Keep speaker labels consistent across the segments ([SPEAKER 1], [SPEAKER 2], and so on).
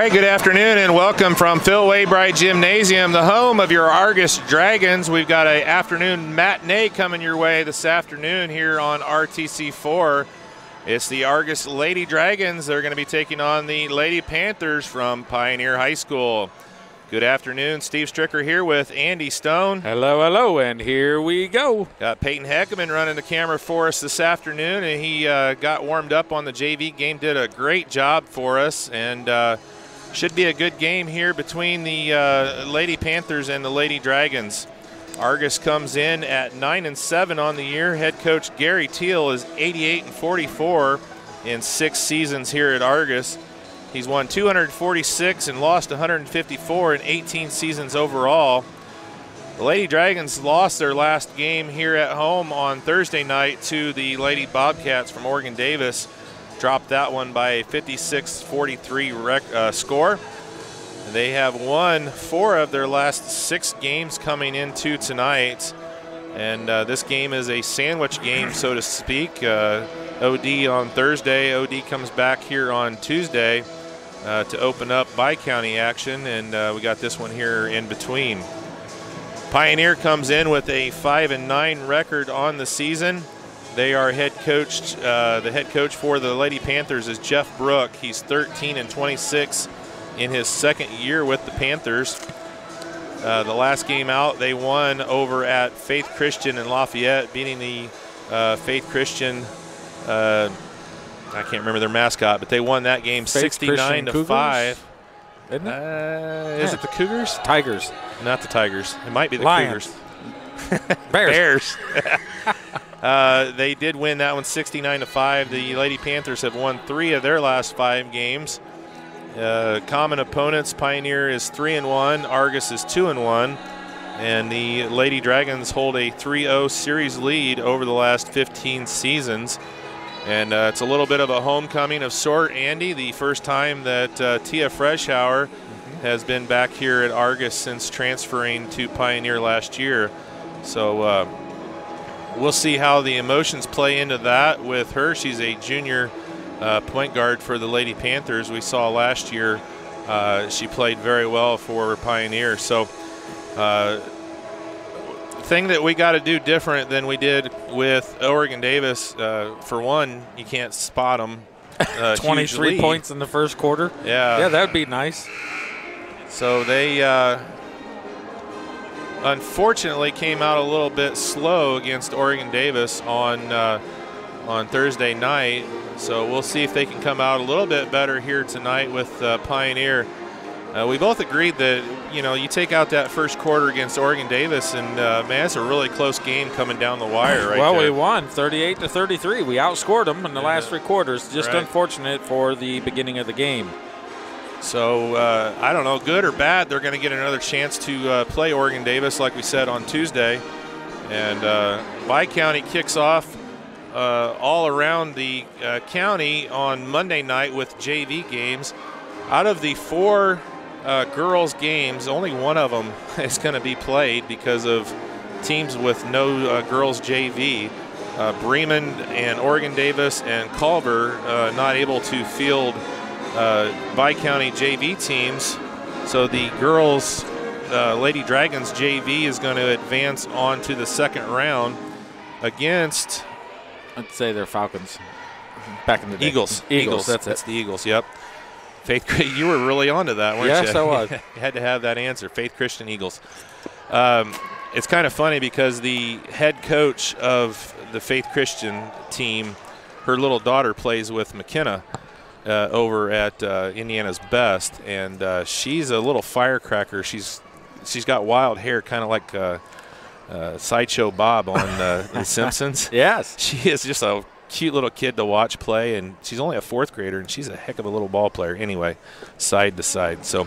[SPEAKER 1] right, good afternoon and welcome from Phil Waybright Gymnasium, the home of your Argos Dragons. We've got an afternoon matinee coming your way this afternoon here on RTC4. It's the Argos Lady Dragons. They're going to be taking on the Lady Panthers from Pioneer High School. Good afternoon. Steve Stricker here with Andy Stone.
[SPEAKER 2] Hello, hello, and here we go.
[SPEAKER 1] Got Peyton Heckerman running the camera for us this afternoon, and he got warmed up on the JV game, did a great job for us, and should be a good game here between the Lady Panthers and the Lady Dragons. Argos comes in at 9-7 on the year. Head coach Gary Teal is 88-44 in 6 seasons here at Argos. He's won 246 and lost 154 in 18 seasons overall. The Lady Dragons lost their last game here at home on Thursday night to the Lady Bobcats from Oregon Davis. Dropped that one by a 56-43 score. They have won 4 of their last 6 games coming into tonight. And this game is a sandwich game, so to speak. OD on Thursday. OD comes back here on Tuesday to open up bi-county action, and we got this one here in between. Pioneer comes in with a 5-9 record on the season. They are head coached. The head coach for the Lady Panthers is Jeff Brook. He's 13-26 in his second year with the Panthers. The last game out, they won over at Faith Christian in Lafayette, beating the Faith Christian. I can't remember their mascot, but they won that game 69-5.
[SPEAKER 2] Isn't it?
[SPEAKER 1] Is it the Cougars?
[SPEAKER 2] Tigers.
[SPEAKER 1] Not the Tigers. It might be the
[SPEAKER 2] Lions.
[SPEAKER 1] Cougars.
[SPEAKER 2] Bears.
[SPEAKER 1] They did win that one 69-5. The Lady Panthers have won 3 of their last 5 games. Common opponents, Pioneer is 3-1, Argos is 2-1, and the Lady Dragons hold a 3-0 series lead over the last 15 seasons. And it's a little bit of a homecoming of sort, Andy. The first time that Tia Freschauer has been back here at Argos since transferring to Pioneer last year. So we'll see how the emotions play into that with her. She's a junior point guard for the Lady Panthers. We saw last year she played very well for Pioneer. So thing that we got to do different than we did with Oregon Davis, for one, you can't spot them.
[SPEAKER 2] 23 points in the first quarter.
[SPEAKER 1] Yeah,
[SPEAKER 2] that would be nice.
[SPEAKER 1] So they unfortunately came out a little bit slow against Oregon Davis on Thursday night. So we'll see if they can come out a little bit better here tonight with Pioneer. We both agreed that, you take out that first quarter against Oregon Davis, and man, it's a really close game coming down the wire right
[SPEAKER 2] well,
[SPEAKER 1] there.
[SPEAKER 2] we won 38-33. We outscored them in the last 3 quarters. Just unfortunate for the beginning of the game.
[SPEAKER 1] So I don't know, good or bad, they're going to get another chance to play Oregon Davis, like we said on Tuesday. And bi-county kicks off all around the county on Monday night with JV games. Out of the 4 girls games, only one of them is going to be played because of teams with no girls JV. Bremen and Oregon Davis and Culver not able to field bi-county JV teams. So the girls Lady Dragons JV is going to advance on to the second round against,
[SPEAKER 2] I'd say they're Falcons back in the day.
[SPEAKER 1] Eagles.
[SPEAKER 2] That's
[SPEAKER 1] the Eagles, yep. Faith, you were really onto that, weren't you?
[SPEAKER 2] Yes, I was.
[SPEAKER 1] You had to have that answer, Faith Christian Eagles. It's kind of funny because the head coach of the Faith Christian team, her little daughter plays with McKenna over at Indiana's Best, and she's a little firecracker. She's got wild hair, kind of like Sideshow Bob on The Simpsons.
[SPEAKER 2] Yes.
[SPEAKER 1] She is just a cute little kid to watch play, and she's only a 4th grader, and she's a heck of a little ball player anyway, side to side. So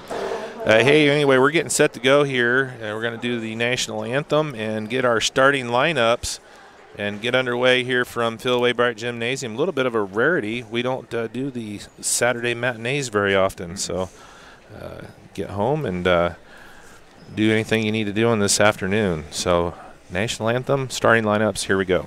[SPEAKER 1] hey, anyway, we're getting set to go here, and we're going to do the national anthem and get our starting lineups and get underway here from Phil Waybright Gymnasium. A little bit of a rarity. We don't do the Saturday matinees very often, so get home and do anything you need to do on this afternoon. So national anthem, starting lineups, here we go.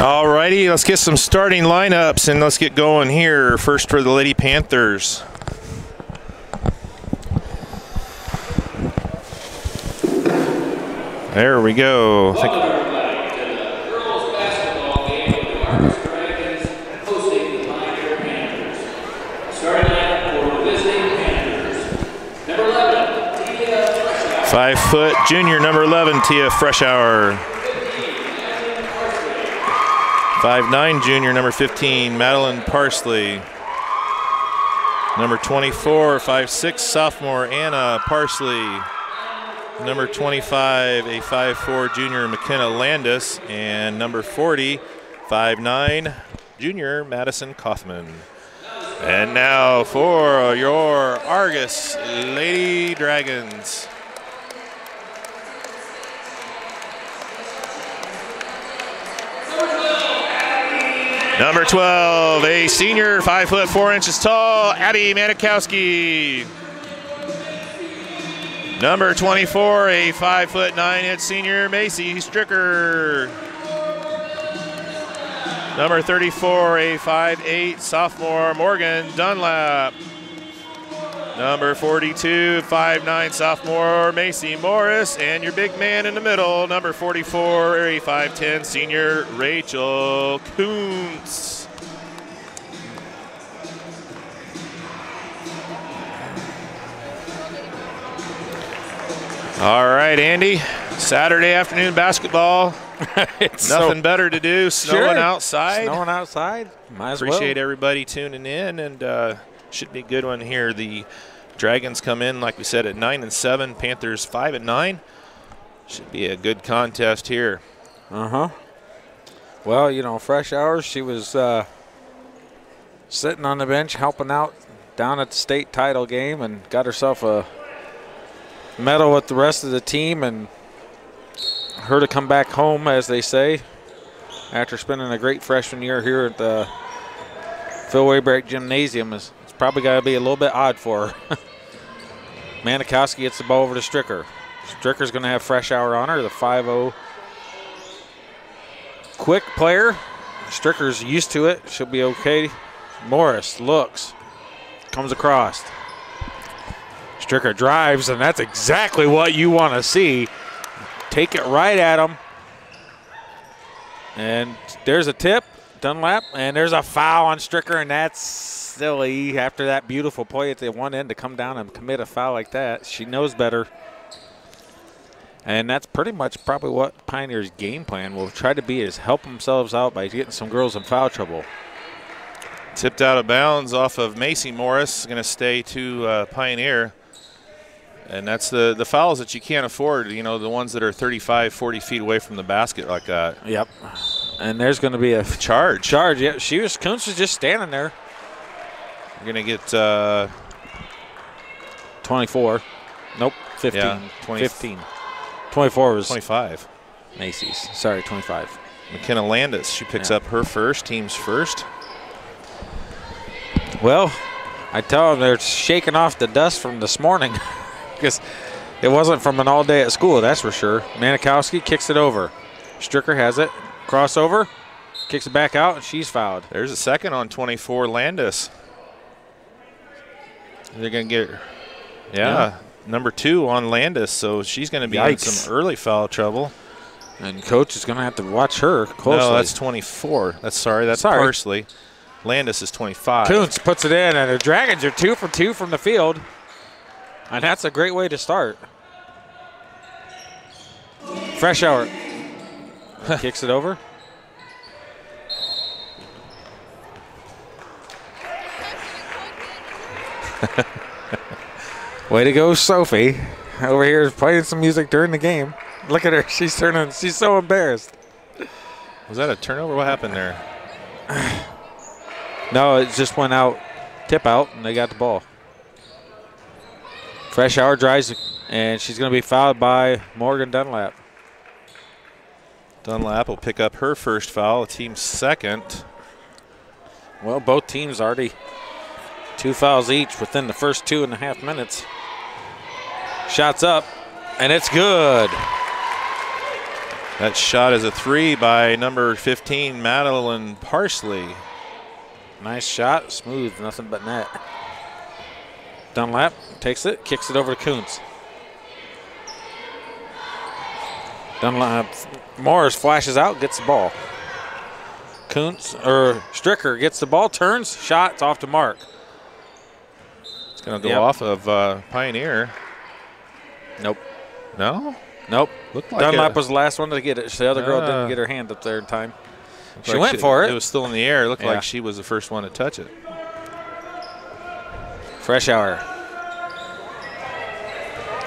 [SPEAKER 1] All righty, let's get some starting lineups and let's get going here. First for the Lady Panthers. There we go. Five-foot junior, number 11, Tia Freshour. 5'9", junior, number 15, Madeline Parsley. Number 24, 5'6", sophomore, Anna Parsley. Number 25, a 5'4", junior, McKenna Landis. And number 40, 5'9", junior, Madison Kaufman. And now for your Argos Lady Dragons. Number 12, a senior, 5 foot 4 inches tall, Abby Manikowski. Number 24, a 5 foot 9 inch senior, Macy Stricker. Number 34, a 5'8" sophomore, Morgan Dunlap. Number 42, 5'9" sophomore, Macy Morris. And your big man in the middle, number 44, a 5'10" senior, Rachel Kuntz. All right, Andy, Saturday afternoon basketball. Nothing better to do, snowing outside.
[SPEAKER 2] Snowing outside, might as well.
[SPEAKER 1] Appreciate everybody tuning in, and should be a good one here. The Dragons come in, like we said, at 9-7. Panthers 5-9. Should be a good contest here.
[SPEAKER 2] Well, you know, Freshour, she was sitting on the bench helping out down at the state title game and got herself a medal with the rest of the team, and her to come back home, as they say, after spending a great freshman year here at the Phil Waybright Gymnasium. It's probably got to be a little bit odd for her. Manikowski gets the ball over to Stricker. Stricker's going to have Freshour on her, the 5'0" quick player. Stricker's used to it. She'll be okay. Morris looks, comes across. Stricker drives, and that's exactly what you want to see. Take it right at him. And there's a tip, Dunlap, and there's a foul on Stricker, and that's silly after that beautiful play at the one end to come down and commit a foul like that. She knows better. And that's pretty much probably what Pioneer's game plan will try to be, is help themselves out by getting some girls in foul trouble.
[SPEAKER 1] Tipped out of bounds off of Macy Morris, going to stay to Pioneer. And that's the fouls that you can't afford, you know, the ones that are 35, 40 feet away from the basket like that.
[SPEAKER 2] Yep. And there's going to be a
[SPEAKER 1] charge.
[SPEAKER 2] Yeah, Kuntz was just standing there.
[SPEAKER 1] You're going to get
[SPEAKER 2] 24. Nope, 15.
[SPEAKER 1] Yeah,
[SPEAKER 2] 15. 24 was
[SPEAKER 1] 25.
[SPEAKER 2] Macy's. Sorry, 25.
[SPEAKER 1] McKenna Landis, she picks up her first, team's first.
[SPEAKER 2] Well, I tell them they're shaking off the dust from this morning. Because it wasn't from an all day at school, that's for sure. Manikowski kicks it over. Stricker has it. Crossover. Kicks it back out, and she's fouled.
[SPEAKER 1] There's a second on 24, Landis. They're going to get, number 2 on Landis, so she's going to be in some early foul trouble.
[SPEAKER 2] And coach is going to have to watch her closely.
[SPEAKER 1] No, that's 24. That's Parsley. Landis is 25.
[SPEAKER 2] Kuntz puts it in, and the Dragons are 2 for 2 from the field. And that's a great way to start. Freshour kicks it over. Way to go, Sophie. Over here playing some music during the game. Look at her. She's so embarrassed.
[SPEAKER 1] Was that a turnover? What happened there?
[SPEAKER 2] No, it just went out, tip out, and they got the ball. Freshour drives, and she's going to be fouled by Morgan Dunlap.
[SPEAKER 1] Dunlap will pick up her first foul, team's second.
[SPEAKER 2] Well, both teams already 2 fouls each within the first 2.5 minutes. Shots up, and it's good.
[SPEAKER 1] That shot is a 3 by number 15, Madeline Parsley.
[SPEAKER 2] Nice shot, smooth, nothing but net. Dunlap takes it, kicks it over to Kuntz. Dunlap, Morris flashes out, gets the ball. Stricker gets the ball, turns, shot, it's off to Mark.
[SPEAKER 1] It's going to go off of Pioneer.
[SPEAKER 2] Nope.
[SPEAKER 1] No?
[SPEAKER 2] Nope.
[SPEAKER 1] Looked like
[SPEAKER 2] Dunlap was the last one to get it. The other girl didn't get her hand up there in time. She went for it.
[SPEAKER 1] It was still in the air. It looked like she was the first one to touch it.
[SPEAKER 2] Fresh hour.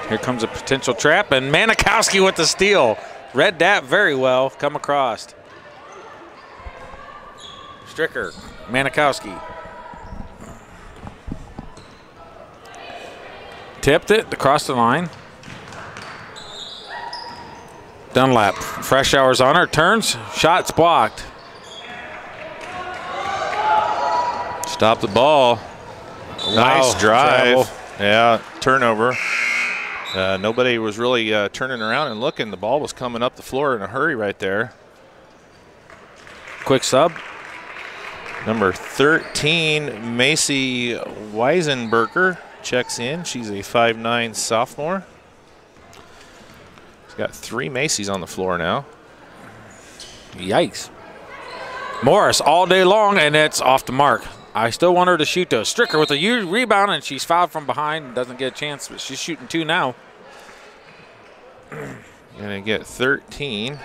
[SPEAKER 2] Here comes a potential trap, and Manikowski with the steal. Read that very well, come across. Stricker, Manikowski. Tipped it across the line. Dunlap, fresh hours on her, turns, shot's blocked.
[SPEAKER 1] Stop the ball. Nice drive. Yeah, turnover. Nobody was really turning around and looking. The ball was coming up the floor in a hurry right there.
[SPEAKER 2] Quick sub.
[SPEAKER 1] Number 13, Macy Weisenberger checks in. She's a 5'9" sophomore. She's got 3 Macys on the floor now.
[SPEAKER 2] Yikes. Morris all day long, and it's off the mark. I still want her to shoot though. Stricker with a huge rebound, and she's fouled from behind and doesn't get a chance, but she's shooting 2 now.
[SPEAKER 1] Gonna get 13.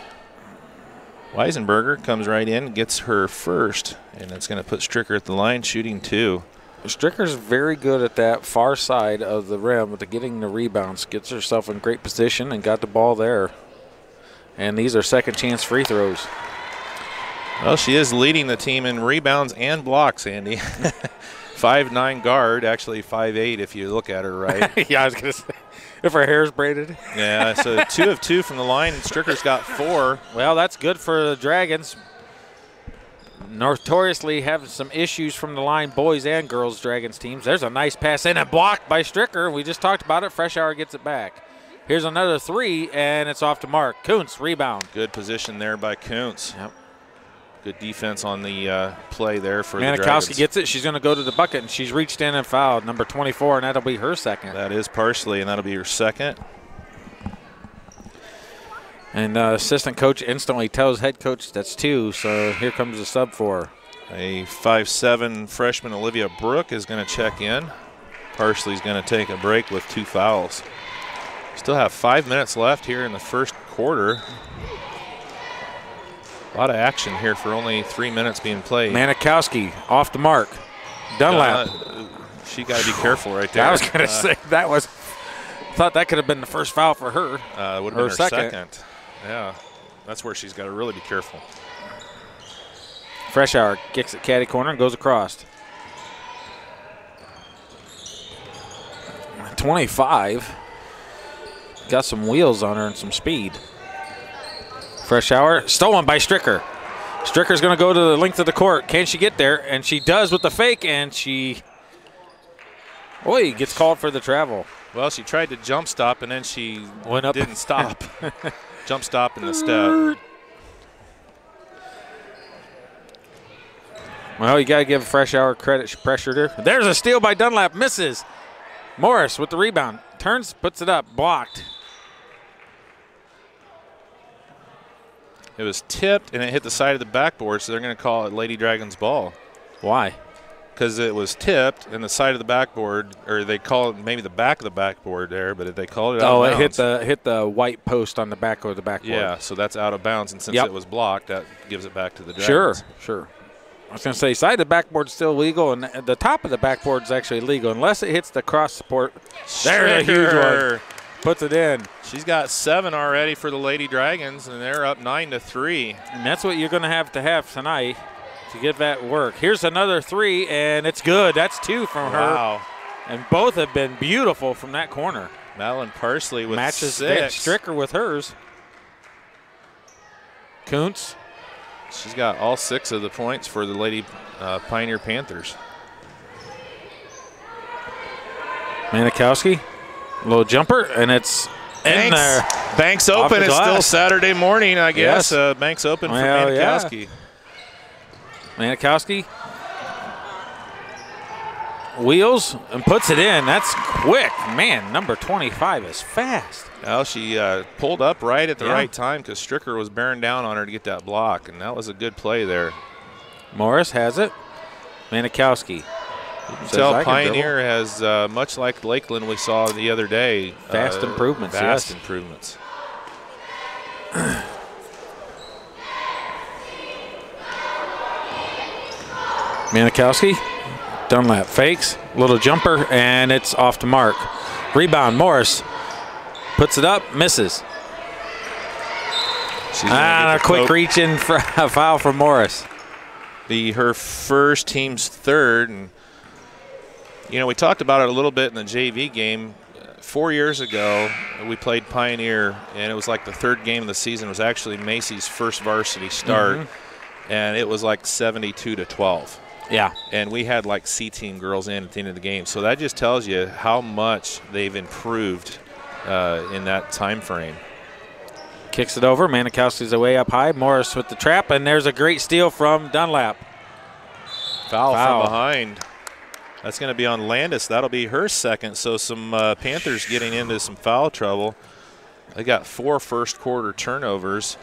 [SPEAKER 1] Weisenberger comes right in, gets her first, and it's gonna put Stricker at the line shooting 2.
[SPEAKER 2] Stricker's very good at that far side of the rim with getting the rebounds. Gets herself in great position and got the ball there. And these are second chance free throws.
[SPEAKER 1] Well, she is leading the team in rebounds and blocks, Andy. 5'9" guard, actually 5'8" if you look at her right.
[SPEAKER 2] Yeah, I was going to say, if her hair's braided.
[SPEAKER 1] Yeah, so 2 of 2 from the line, and Stricker's got 4.
[SPEAKER 2] Well, that's good for the Dragons. Notoriously having some issues from the line, boys and girls Dragons teams. There's a nice pass in and blocked by Stricker. We just talked about it. Fresh hour gets it back. Here's another 3, and it's off to Mark. Kuntz, rebound.
[SPEAKER 1] Good position there by Kuntz.
[SPEAKER 2] Yep.
[SPEAKER 1] Good defense on the play there for the Dragons.
[SPEAKER 2] Manikowski gets it. She's going to go to the bucket, and she's reached in and fouled. Number 24, and that'll be her second.
[SPEAKER 1] That is Parsley, and that'll be her second.
[SPEAKER 2] And assistant coach instantly tells head coach that's 2, so here comes the sub for her.
[SPEAKER 1] A 5'7" freshman, Olivia Brook, is going to check in. Parsley's going to take a break with 2 fouls. Still have 5 minutes left here in the first quarter. A lot of action here for only 3 minutes being played.
[SPEAKER 2] Manikowski off the mark. Dunlap.
[SPEAKER 1] She got to be careful right there.
[SPEAKER 2] I was going to say that was. Thought that could have been the first foul for her.
[SPEAKER 1] Would have been her second. Yeah, that's where she's got to really be careful.
[SPEAKER 2] Fresh hour kicks at caddy corner and goes across. 25. Got some wheels on her and some speed. Fresh hour, stolen by Stricker. Stricker's going to go to the length of the court. Can she get there? And she does with the fake, and she gets called for the travel.
[SPEAKER 1] Well, she tried to jump stop, and then she
[SPEAKER 2] went up.
[SPEAKER 1] Didn't stop. Jump stop in the step.
[SPEAKER 2] Well, you got to give Fresh Hour credit. She pressured her. There's a steal by Dunlap. Misses. Morris with the rebound. Turns, puts it up. Blocked.
[SPEAKER 1] It was tipped, and it hit the side of the backboard, so they're going to call it Lady Dragons ball.
[SPEAKER 2] Why?
[SPEAKER 1] Because it was tipped, and the side of the backboard, or they call it maybe the back of the backboard there, but they called it out of bounds.
[SPEAKER 2] It hit the white post on the back of the backboard.
[SPEAKER 1] Yeah, so that's out of bounds, and since it was blocked, that gives it back to the Dragons.
[SPEAKER 2] Sure. I was going to say, side of the backboard is still legal, and the top of the backboard is actually legal, unless it hits the cross support. There's a huge one. Puts it in.
[SPEAKER 1] She's got 7 already for the Lady Dragons, and they're up 9-3.
[SPEAKER 2] And that's what you're going to have tonight to get that work. Here's another 3, and it's good. That's 2 from her.
[SPEAKER 1] Wow.
[SPEAKER 2] And both have been beautiful from that corner.
[SPEAKER 1] Madeline Parsley with
[SPEAKER 2] matches
[SPEAKER 1] 6.
[SPEAKER 2] Stricker with hers. Kuntz.
[SPEAKER 1] She's got all 6 of the points for the Lady Pioneer Panthers.
[SPEAKER 2] Manikowski. Little jumper, and it's In there.
[SPEAKER 1] Banks Open. It's still Saturday morning, I guess.
[SPEAKER 2] Yes.
[SPEAKER 1] Banks Open for Manikowski.
[SPEAKER 2] Yeah. Manikowski wheels and puts it in. That's quick. Man, number 25 is fast.
[SPEAKER 1] Well, she pulled up right at the right time because Stricker was bearing down on her to get that block, and that was a good play there.
[SPEAKER 2] Morris has it. Manikowski.
[SPEAKER 1] You can tell Pioneer has, much like Lakeland we saw the other day,
[SPEAKER 2] fast improvements.
[SPEAKER 1] Fast improvements.
[SPEAKER 2] Manikowski, Dunlap fakes, little jumper, and it's off to Mark. Rebound, Morris puts it up, misses. A quick reach in for a foul for Morris.
[SPEAKER 1] Her first, team's third, and you know, we talked about it a little bit in the JV game. 4 years ago, we played Pioneer, and it was like the third game of the season. It was actually Macy's first varsity start, and it was like 72-12.
[SPEAKER 2] Yeah.
[SPEAKER 1] And we had like C-team girls in at the end of the game. So that just tells you how much they've improved in that time frame.
[SPEAKER 2] Kicks it over. Manikowski's away up high. Morris with the trap, and there's a great steal from Dunlap.
[SPEAKER 1] Foul from behind. That's going to be on Landis. That'll be her second. So some Panthers getting into some foul trouble. They got 4 first-quarter turnovers,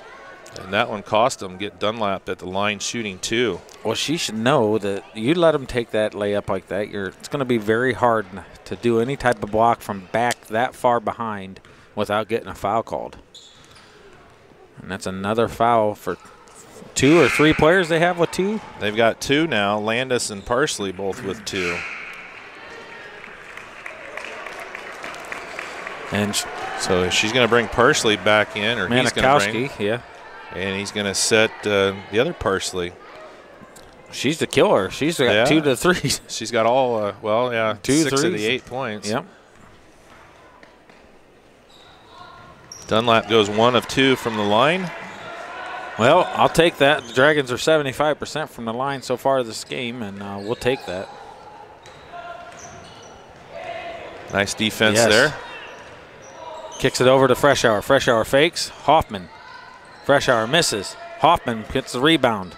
[SPEAKER 1] and that one cost them. Get Dunlap at the line shooting 2.
[SPEAKER 2] Well, she should know that you let them take that layup like that. It's going to be very hard to do any type of block from back that far behind without getting a foul called. And that's another foul for 2 or 3 players they have with 2.
[SPEAKER 1] They've got 2 now. Landis and Parsley both with 2.
[SPEAKER 2] And
[SPEAKER 1] so she's going to bring Parsley back in, or he's going to bring.
[SPEAKER 2] Yeah.
[SPEAKER 1] And he's going to set the other Parsley.
[SPEAKER 2] She's the killer. She's got 2 to 3.
[SPEAKER 1] She's got all,
[SPEAKER 2] 2
[SPEAKER 1] 6
[SPEAKER 2] threes.
[SPEAKER 1] of the 8 points.
[SPEAKER 2] Yep.
[SPEAKER 1] Dunlap goes 1 of 2 from the line.
[SPEAKER 2] Well, I'll take that. The Dragons are 75% from the line so far this game, and we'll take that.
[SPEAKER 1] Nice defense there.
[SPEAKER 2] Kicks it over to Freshour. Freshour fakes. Hoffman. Freshour misses. Hoffman gets the rebound.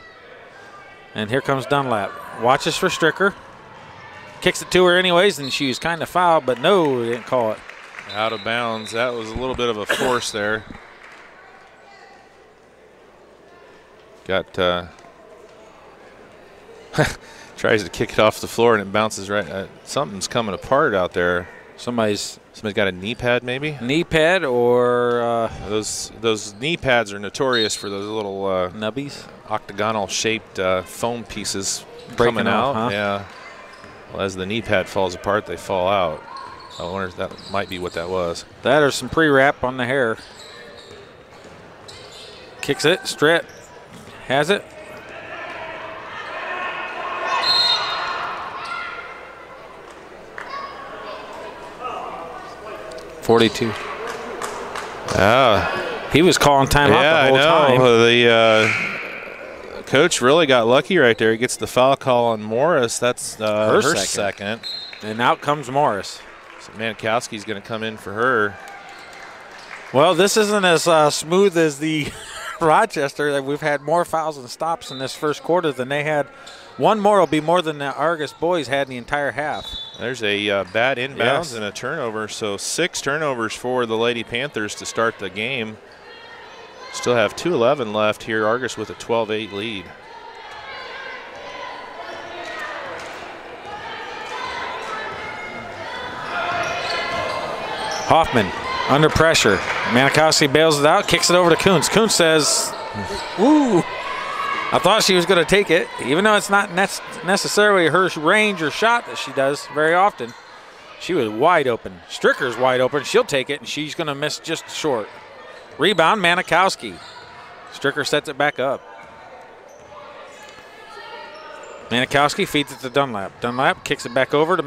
[SPEAKER 2] And here comes Dunlap. Watches for Stricker. Kicks it to her anyways, and she was kind of fouled, but no, they didn't call it.
[SPEAKER 1] Out of bounds. That was a little bit of a force there. Got tries to kick it off the floor and it bounces right. Something's coming apart out there.
[SPEAKER 2] Somebody's
[SPEAKER 1] got a knee pad, maybe.
[SPEAKER 2] Knee pad or
[SPEAKER 1] those knee pads are notorious for those little
[SPEAKER 2] nubbies,
[SPEAKER 1] octagonal shaped foam pieces
[SPEAKER 2] breaking
[SPEAKER 1] coming
[SPEAKER 2] off,
[SPEAKER 1] out.
[SPEAKER 2] huh?
[SPEAKER 1] Yeah. Well, as the knee pad falls apart, they fall out. I wonder if that might be what that was.
[SPEAKER 2] That or some pre-wrap on the hair. Kicks it, Strit has it. .42. He was calling timeout the whole time.
[SPEAKER 1] The coach really got lucky right there. He gets the foul call on Morris. That's her second.
[SPEAKER 2] And out comes Morris.
[SPEAKER 1] So Manikowski's going to come in for her.
[SPEAKER 2] Well, this isn't as smooth as the Rochester. We've had more fouls and stops in this first quarter than they had. One more will be more than the Argos boys had in the entire half.
[SPEAKER 1] There's a bad inbounds and a turnover. So 6 turnovers for the Lady Panthers to start the game. Still have 2:11 left here. Argos with a 12-8 lead.
[SPEAKER 2] Hoffman under pressure. Manikowski bails it out, kicks it over to Kuntz. Kuntz says, "Ooh." I thought she was going to take it, even though it's not necessarily her range or shot that she does very often. She was wide open. Stricker's wide open. She'll take it, and she's going to miss just short. Rebound, Manikowski. Stricker sets it back up. Manikowski feeds it to Dunlap. Dunlap kicks it back over to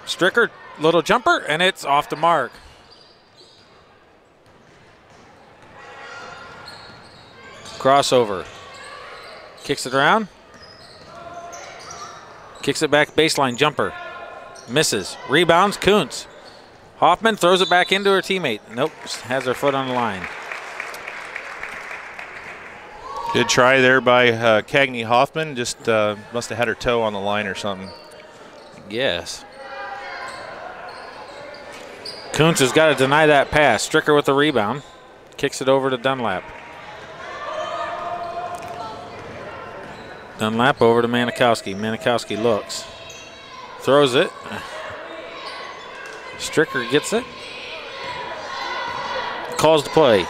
[SPEAKER 2] Stricker. Little jumper, and it's off the mark. Crossover. Kicks it around. Kicks it back, baseline jumper. Misses. Rebounds, Kuntz. Hoffman throws it back into her teammate. Nope, has her foot on the line.
[SPEAKER 1] Good try there by Cagney Hoffman. Just must have had her toe on the line or something.
[SPEAKER 2] Yes. Kuntz has got to deny that pass. Stricker with the rebound. Kicks it over to Dunlap. Dunlap over to Manikowski. Manikowski looks. Throws it. Stricker gets it. Calls the play.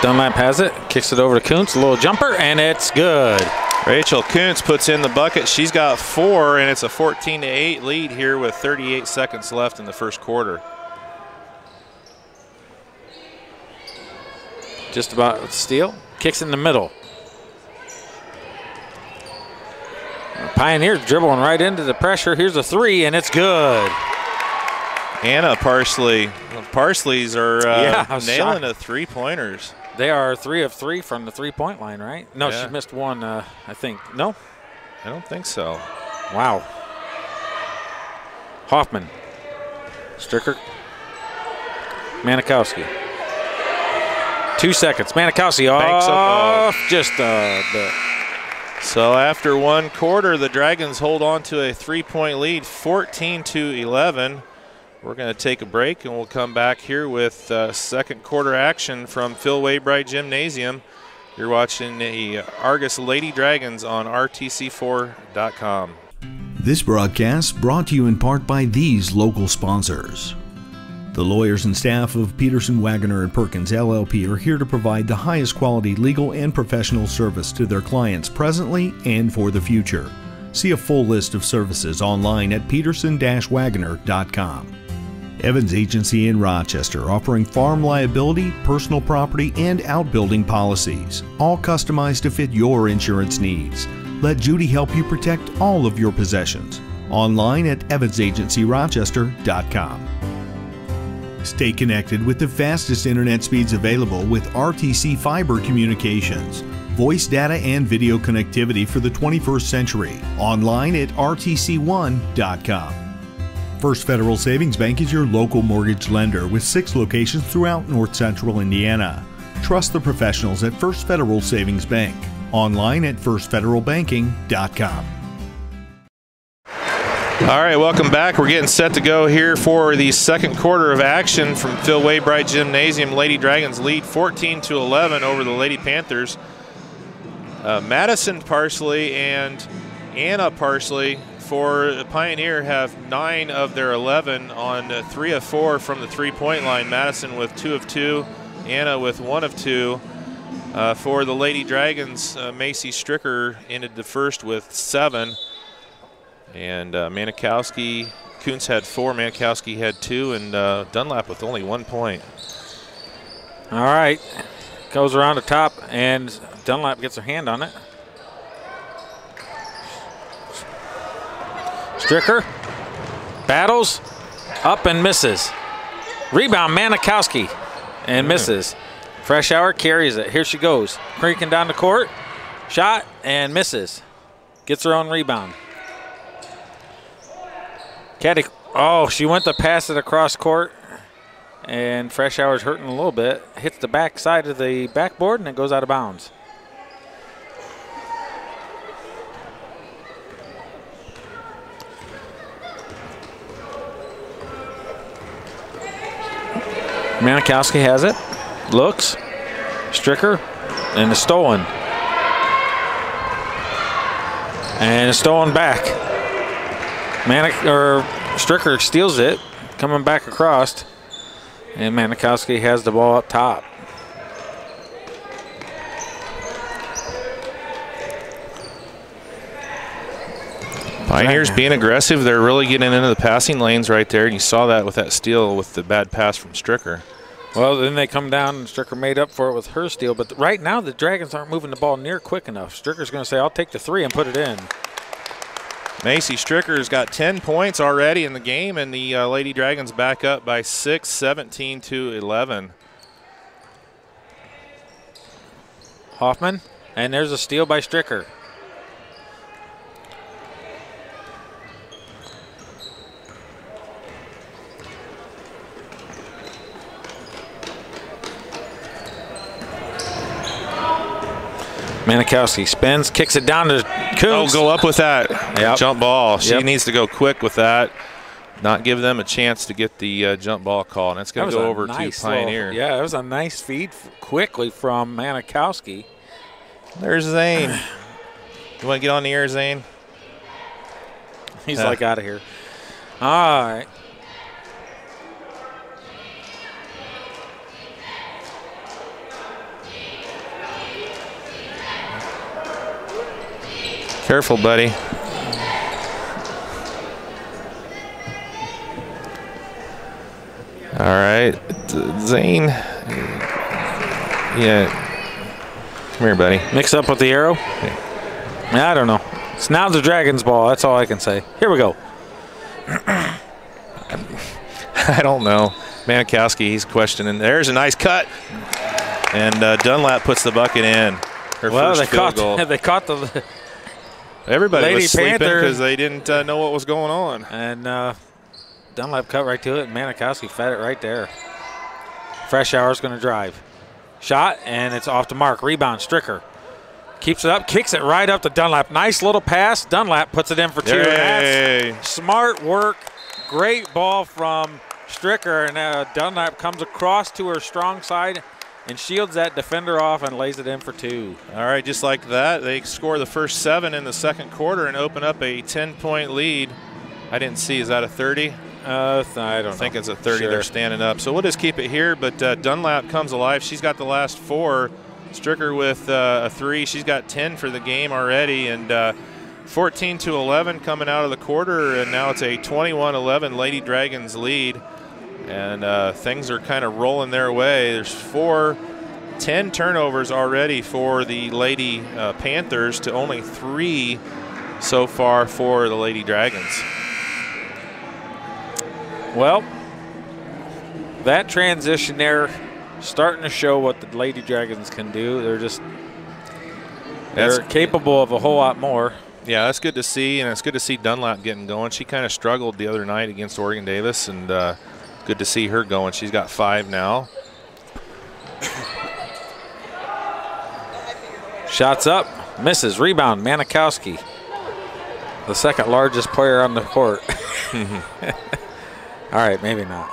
[SPEAKER 2] Dunlap has it. Kicks it over to Kuntz. A little jumper, and it's good.
[SPEAKER 1] Rachel Kuntz puts in the bucket. She's got 4, and it's a 14-8 lead here with 38 seconds left in the first quarter.
[SPEAKER 2] Just about steal. Kicks in the middle. Pioneer dribbling right into the pressure. Here's a 3, and it's good.
[SPEAKER 1] Anna Parsley. Parsleys are nailing the 3-pointers.
[SPEAKER 2] They are 3 of 3 from the 3-point line, right? No,
[SPEAKER 1] yeah.
[SPEAKER 2] She missed one, I think. No?
[SPEAKER 1] I don't think so.
[SPEAKER 2] Wow. Hoffman. Stricker. Manikowski. 2 seconds. Manikowski off just a bit.
[SPEAKER 1] So after 1 quarter, the Dragons hold on to a 3-point lead, 14-11. We're going to take a break, and we'll come back here with second quarter action from Phil Waybright Gymnasium. You're watching the Argos Lady Dragons on RTC4.com.
[SPEAKER 3] This broadcast brought to you in part by these local sponsors. The lawyers and staff of Peterson, Wagoner & Perkins LLP are here to provide the highest quality legal and professional service to their clients presently and for the future. See a full list of services online at peterson-wagoner.com. Evans Agency in Rochester, offering farm liability, personal property, and outbuilding policies, all customized to fit your insurance needs. Let Judy help you protect all of your possessions. Online at evansagencyrochester.com. Stay connected with the fastest internet speeds available with RTC Fiber Communications. Voice data and video connectivity for the 21st century. Online at rtc1.com. First Federal Savings Bank is your local mortgage lender with 6 locations throughout North Central Indiana. Trust the professionals at First Federal Savings Bank. Online at firstfederalbanking.com.
[SPEAKER 1] All right, welcome back. We're getting set to go here for the second quarter of action from Phil Waybright Gymnasium. Lady Dragons lead 14-11 over the Lady Panthers. Madison Parsley and Anna Parsley for Pioneer have 9 of their 11 on 3 of 4 from the 3-point line. Madison with 2 of 2, Anna with 1 of 2. For the Lady Dragons, Macy Stricker ended the first with 7. And Manikowski, Kuntz had 4, Manikowski had 2, and Dunlap with only 1 point.
[SPEAKER 2] All right, goes around the top, and Dunlap gets her hand on it. Stricker battles, up and misses. Rebound, Manikowski, and misses. Fresh Hour carries it. Here she goes, creaking down the court. Shot and misses. Gets her own rebound. Caddy, oh, she went to pass it across court, and Fresh Hour's hurting a little bit. Hits the back side of the backboard, and it goes out of bounds. Manikowski has it, looks, Stricker, and it's stolen. And it's stolen back. Stricker steals it, coming back across, and Manikowski has the ball up top.
[SPEAKER 1] Pioneers being aggressive. They're really getting into the passing lanes right there, and you saw that with that steal with the bad pass from Stricker.
[SPEAKER 2] Well, then they come down, and Stricker made up for it with her steal, but right now the Dragons aren't moving the ball near quick enough. Stricker's going to say, I'll take the 3 and put it in.
[SPEAKER 1] Macy Stricker's got 10 points already in the game, and the Lady Dragons back up by 6, 17-11.
[SPEAKER 2] Hoffman And there's a steal by Stricker. Manikowski spins, kicks it down to Coons.
[SPEAKER 1] Oh, go up with that jump ball. She
[SPEAKER 2] Yep.
[SPEAKER 1] needs to go quick with that, not give them a chance to get the jump ball call. And it's going to go over to Pioneer.
[SPEAKER 2] Yeah, it was a nice feed quickly from Manikowski.
[SPEAKER 1] There's Zane. You want to get on the air, Zane?
[SPEAKER 2] He's like out of here. All right.
[SPEAKER 1] Careful, buddy. All right, Zane. Yeah. Come here, buddy.
[SPEAKER 2] Mix up with the arrow. I don't know. It's now the Dragon's ball. That's all I can say. Here we go.
[SPEAKER 1] I don't know. Manikowski, he's questioning. There's a nice cut. And Dunlap puts the bucket in. Her first field goal.
[SPEAKER 2] They caught the
[SPEAKER 1] Everybody
[SPEAKER 2] Lady
[SPEAKER 1] was sleeping
[SPEAKER 2] Panther.
[SPEAKER 1] because they didn't know what was going on.
[SPEAKER 2] And Dunlap cut right to it, and Manikowski fed it right there. Fresh Hour's going to drive. Shot, and it's off the mark. Rebound, Stricker. Keeps it up, kicks it right up to Dunlap. Nice little pass. Dunlap puts it in for 2.
[SPEAKER 1] Yay.
[SPEAKER 2] That's smart work. Great ball from Stricker, and Dunlap comes across to her strong side and shields that defender off and lays it in for 2.
[SPEAKER 1] All right, just like that, they score the first 7 in the second quarter and open up a 10-point lead. I didn't see, is that a 30?
[SPEAKER 2] I don't know.
[SPEAKER 1] I think it's a 30.
[SPEAKER 2] Sure.
[SPEAKER 1] They're standing up. So we'll just keep it here, but Dunlap comes alive. She's got the last 4. Stricker with a 3. She's got 10 for the game already, and 14-11 coming out of the quarter, and now it's a 21-11 Lady Dragons lead. And things are kind of rolling their way. There's 10 turnovers already for the Lady Panthers to only 3 so far for the Lady Dragons.
[SPEAKER 2] Well, that transition there starting to show what the Lady Dragons can do. They're capable of a whole lot more.
[SPEAKER 1] Yeah, that's good to see, and it's good to see Dunlap getting going. She kind of struggled the other night against Oregon Davis, and good to see her going. She's got 5 now.
[SPEAKER 2] Shots up, misses, rebound, Manikowski, the second largest player on the court. All right, maybe not.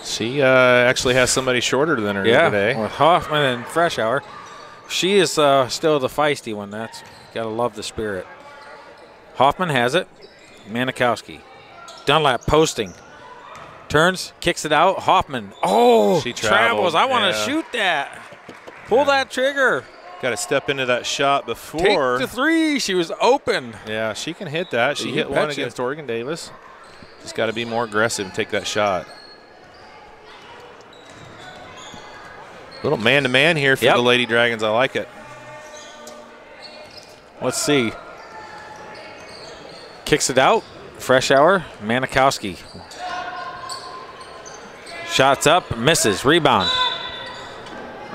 [SPEAKER 1] She actually has somebody shorter than her today.
[SPEAKER 2] With Hoffman and Fresh Hour. She is still the feisty one. That's gotta love the spirit. Hoffman has it. Manikowski. Dunlap posting. Turns, kicks it out. Hoffman. Oh,
[SPEAKER 1] she
[SPEAKER 2] travels. I want to shoot that. Pull that trigger.
[SPEAKER 1] Got to step into that shot before.
[SPEAKER 2] Take the 3. She was open.
[SPEAKER 1] Yeah, she can hit that. She hit one against Oregon Davis. Just got to be more aggressive and take that shot. Little man-to-man here for the Lady Dragons. I like it.
[SPEAKER 2] Let's see. Kicks it out. Fresh Hour. Manikowski. Shots up. Misses. Rebound.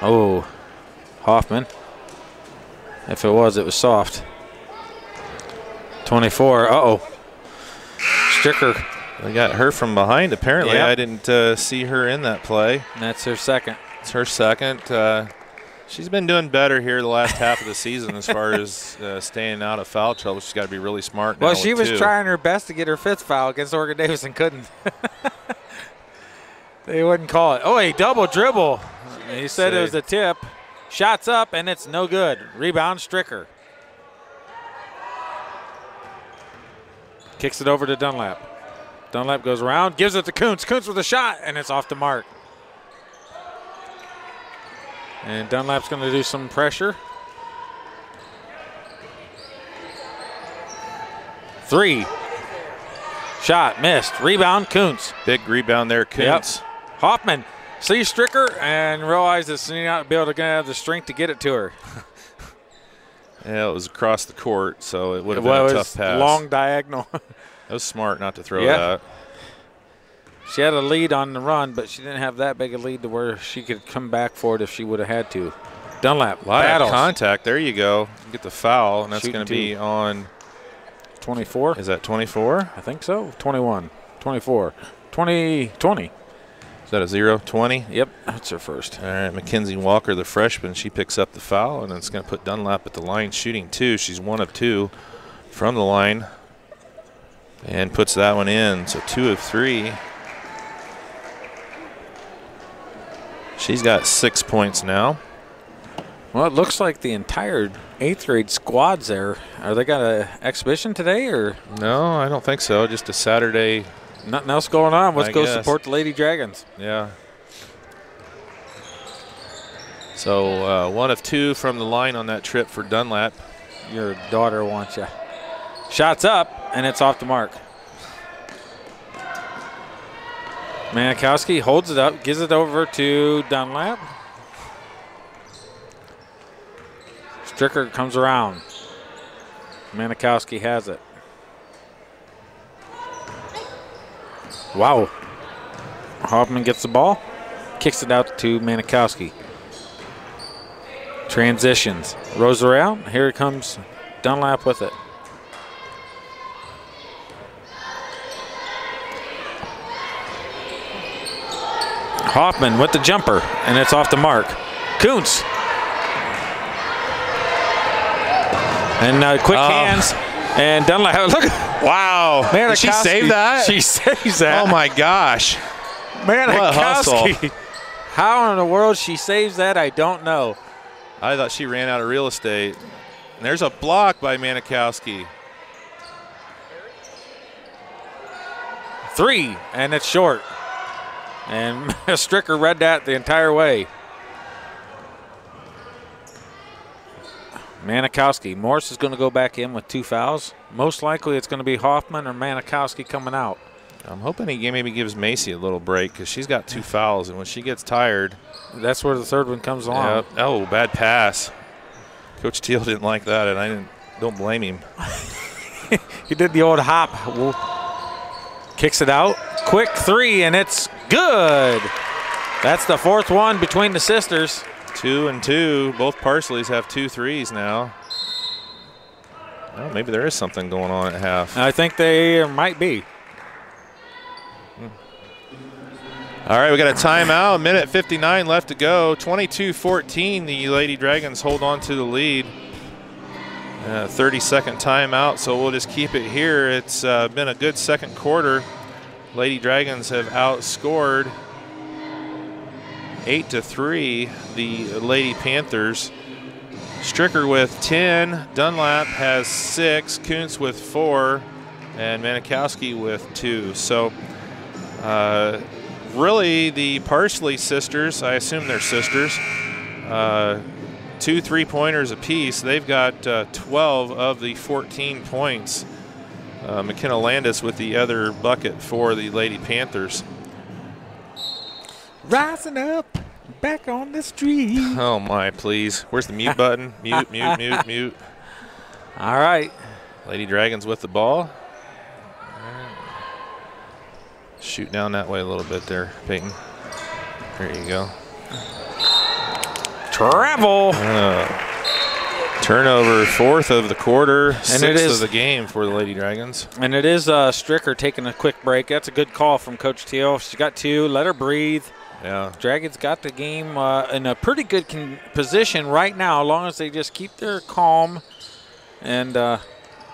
[SPEAKER 2] Oh. Hoffman. If it was soft. 24. Uh-oh. Stricker.
[SPEAKER 1] They got her from behind, apparently. I didn't see her in that play.
[SPEAKER 2] And that's her second.
[SPEAKER 1] It's her second. She's been doing better here the last half of the season as far as staying out of foul trouble. She's got to be really smart now.
[SPEAKER 2] Well, she was
[SPEAKER 1] 2.
[SPEAKER 2] trying her best to get her 5th foul against Oregon Davis and couldn't. They wouldn't call it. Oh, a double dribble. He said it was a tip. Shots up, and it's no good. Rebound, Stricker. Kicks it over to Dunlap. Dunlap goes around, gives it to Kuntz. Kuntz with a shot, and it's off the mark. And Dunlap's going to do some pressure. 3. Shot, missed. Rebound, Kuntz.
[SPEAKER 1] Big rebound there, Kuntz.
[SPEAKER 2] Yep. Hoffman sees Stricker and realizes he's not be able to have the strength to get it to her.
[SPEAKER 1] Yeah, it was across the court, so it would have been a tough pass.
[SPEAKER 2] Long diagonal.
[SPEAKER 1] That was smart not to throw that.
[SPEAKER 2] She had a lead on the run, but she didn't have that big a lead to where she could come back for it if she would have had to. Dunlap.
[SPEAKER 1] A lot
[SPEAKER 2] battles.
[SPEAKER 1] of contact. There you go. Get the foul, and that's going to be on
[SPEAKER 2] 24.
[SPEAKER 1] Is that 24?
[SPEAKER 2] I think so. 21, 24, 20.
[SPEAKER 1] Is that a 0? 20?
[SPEAKER 2] Yep, that's her first.
[SPEAKER 1] All right, Mackenzie Walker, the freshman, she picks up the foul, and it's going to put Dunlap at the line shooting 2. She's 1 of 2 from the line and puts that one in. So 2 of 3. She's got 6 points now.
[SPEAKER 2] Well, it looks like the entire 8th grade squad's there. Are they got an exhibition today, or?
[SPEAKER 1] No, I don't think so. Just a Saturday.
[SPEAKER 2] Nothing else going on. Let's go
[SPEAKER 1] guess.
[SPEAKER 2] support the Lady Dragons.
[SPEAKER 1] Yeah. So 1 of 2 from the line on that trip for Dunlap.
[SPEAKER 2] Your daughter wants you. Shots up, and it's off the mark. Manikowski holds it up, gives it over to Dunlap. Stricker comes around. Manikowski has it. Wow. Hoffman gets the ball, kicks it out to Manikowski. Transitions. Rolls around. Here comes Dunlap with it. Hoffman with the jumper, and it's off the mark. Kuntz. And quick hands. And Dunlap, look.
[SPEAKER 1] Wow. Did she save that?
[SPEAKER 2] She saves that.
[SPEAKER 1] Oh, my gosh.
[SPEAKER 2] Manikowski. How in the world she saves that, I don't know.
[SPEAKER 1] I thought she ran out of real estate. And there's a block by Manikowski.
[SPEAKER 2] 3, and it's short. And Stricker read that the entire way. Manikowski. Morris is going to go back in with 2 fouls. Most likely it's going to be Hoffman or Manikowski coming out.
[SPEAKER 1] I'm hoping he maybe gives Macy a little break because she's got 2 fouls, and when she gets tired.
[SPEAKER 2] That's where the third one comes along.
[SPEAKER 1] Yeah. Oh, bad pass. Coach Teal didn't like that, and don't blame him.
[SPEAKER 2] He did the old hop. Kicks it out. Quick 3, and it's good. That's the 4th one between the sisters.
[SPEAKER 1] 2 and 2. Both Parsleys have 2 threes now. Well, maybe there is something going on at half.
[SPEAKER 2] I think there might be.
[SPEAKER 1] All right, we got a timeout. 1:59 left to go. 22-14. The Lady Dragons hold on to the lead. 30-second timeout, so we'll just keep it here. It's been a good second quarter. Lady Dragons have outscored 8-3 the Lady Panthers. Stricker with 10, Dunlap has 6, Kuntz with 4, and Manikowski with 2. So really the Parsley sisters, I assume they're sisters, 2 3-pointers apiece. They've got 12 of the 14 points. McKenna Landis with the other bucket for the Lady Panthers.
[SPEAKER 2] Rising up, back on the street.
[SPEAKER 1] Oh, my, please. Where's the mute button? Mute, mute, mute, mute.
[SPEAKER 2] All right.
[SPEAKER 1] Lady Dragons with the ball. Shoot down that way a little bit there, Peyton. There you go.
[SPEAKER 2] Travel.
[SPEAKER 1] Turnover, 4th of the quarter,
[SPEAKER 2] and
[SPEAKER 1] 6th of the game for the Lady Dragons.
[SPEAKER 2] And it is Stricker taking a quick break. That's a good call from Coach Teal. She got 2. Let her breathe.
[SPEAKER 1] Yeah.
[SPEAKER 2] Dragons got the game in a pretty good position right now, as long as they just keep their calm and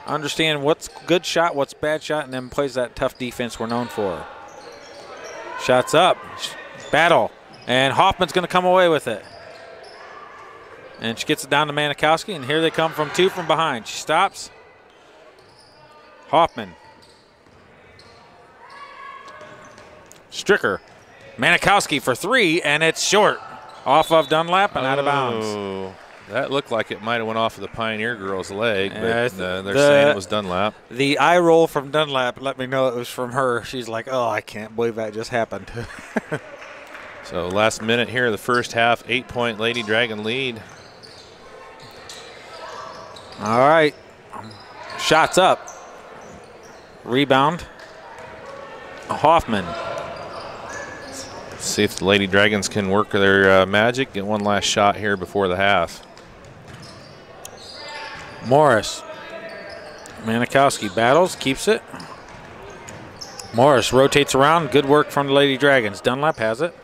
[SPEAKER 2] understand what's good shot, what's bad shot, and then plays that tough defense we're known for. Shots up. Battle. And Hoffman's going to come away with it. And she gets it down to Manikowski, and here they come from 2 from behind. She stops. Hoffman. Stricker. Manikowski for 3, and it's short. Off of Dunlap and out of bounds.
[SPEAKER 1] That looked like it might have went off of the Pioneer girl's leg, but they're saying it was Dunlap.
[SPEAKER 2] The eye roll from Dunlap let me know it was from her. She's like, oh, I can't believe that just happened.
[SPEAKER 1] So last minute here of the first half, 8-point Lady Dragon lead.
[SPEAKER 2] All right. Shots up. Rebound. Hoffman.
[SPEAKER 1] See if the Lady Dragons can work their magic, get one last shot here before the half.
[SPEAKER 2] Morris. Manikowski battles, keeps it. Morris rotates around. Good work from the Lady Dragons. Dunlap has it.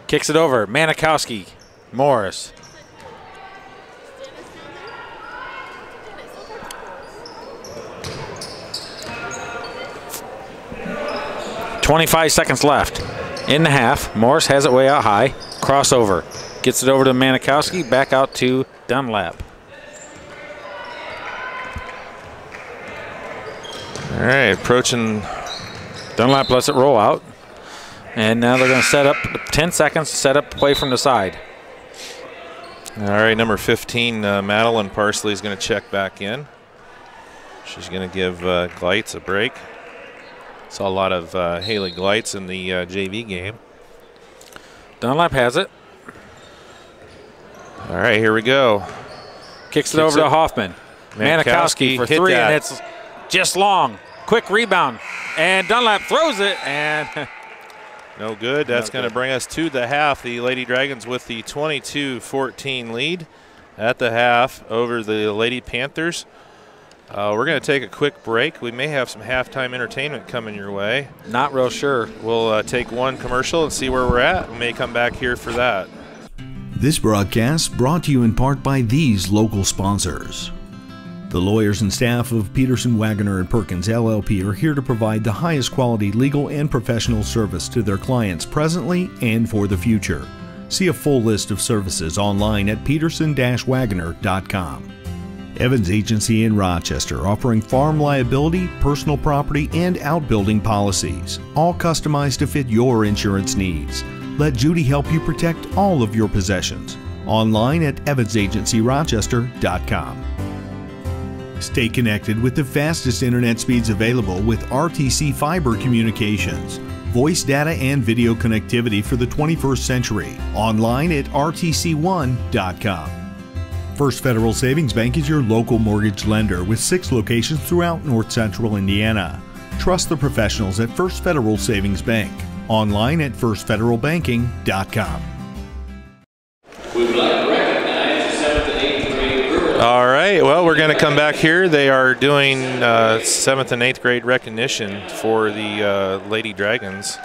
[SPEAKER 2] Kicks it over. Manikowski. Morris. .25 seconds left in the half. Morris has it way out high. Crossover. Gets it over to Manikowski. Back out to Dunlap.
[SPEAKER 1] All right, approaching.
[SPEAKER 2] Dunlap lets it roll out. And now they're going to set up 10 seconds to set up play from the side.
[SPEAKER 1] All right, number 15, Madeline Parsley is going to check back in. She's going to give Gleitz a break. Saw a lot of Haley Gleitz in the JV game.
[SPEAKER 2] Dunlap has it.
[SPEAKER 1] All right, here we go.
[SPEAKER 2] Kicks it over to Hoffman. Manikowski for three, and it's just long. Quick rebound. And Dunlap throws it, and
[SPEAKER 1] no good. That's going to bring us to the half. The Lady Dragons with the 22-14 lead at the half over the Lady Panthers. We're going to take a quick break. We may have some halftime entertainment coming your way.
[SPEAKER 2] Not real sure.
[SPEAKER 1] We'll take one commercial and see where we're at. We may come back here for that.
[SPEAKER 3] This broadcast brought to you in part by these local sponsors. The lawyers and staff of Peterson, Wagoner & Perkins LLP are here to provide the highest quality legal and professional service to their clients presently and for the future. See a full list of services online at peterson-wagoner.com. Evans Agency in Rochester, offering farm liability, personal property, and outbuilding policies, all customized to fit your insurance needs. Let Judy help you protect all of your possessions. Online at evansagencyrochester.com. Stay connected with the fastest internet speeds available with RTC Fiber Communications. Voice data and video connectivity for the 21st century. Online at rtc1.com. First Federal Savings Bank is your local mortgage lender with 6 locations throughout North Central Indiana. Trust the professionals at First Federal Savings Bank. Online at firstfederalbanking.com.
[SPEAKER 4] We would like to recognize the 7th and 8th grade girls.
[SPEAKER 1] All right, well, we're going to come back here. They are doing 7th and 8th grade recognition for the Lady Dragons.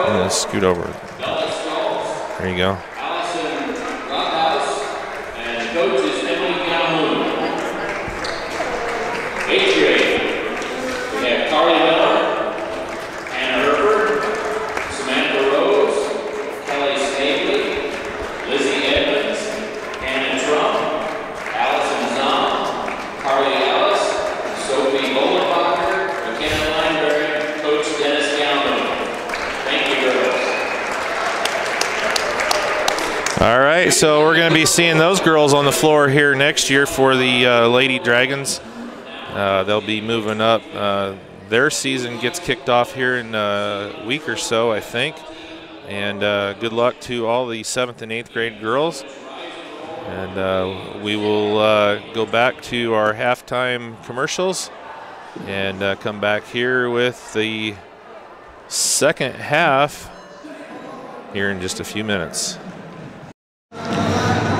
[SPEAKER 1] I'm going to scoot over. There you go.
[SPEAKER 4] Allison Rockhouse and coach is Emily Calhoun. 8th grade, we have Carly Miller, Hannah Herbert, Samantha Rose, Kelly Snavely, Lizzie Evans, Hannah Trump, Allison Zahn, Carly Ellis, Sophie Bolenbacher, McKenna Lineberry, Coach Dennis Calhoun. Thank you, girls.
[SPEAKER 1] All right, so we're going to be seeing those girls on the floor here next year for the Lady Dragons. They'll be moving up. Their season gets kicked off here in a week or so, I think. And good luck to all the 7th and 8th grade girls. And we will go back to our halftime commercials and come back here with the second half here in just a few minutes.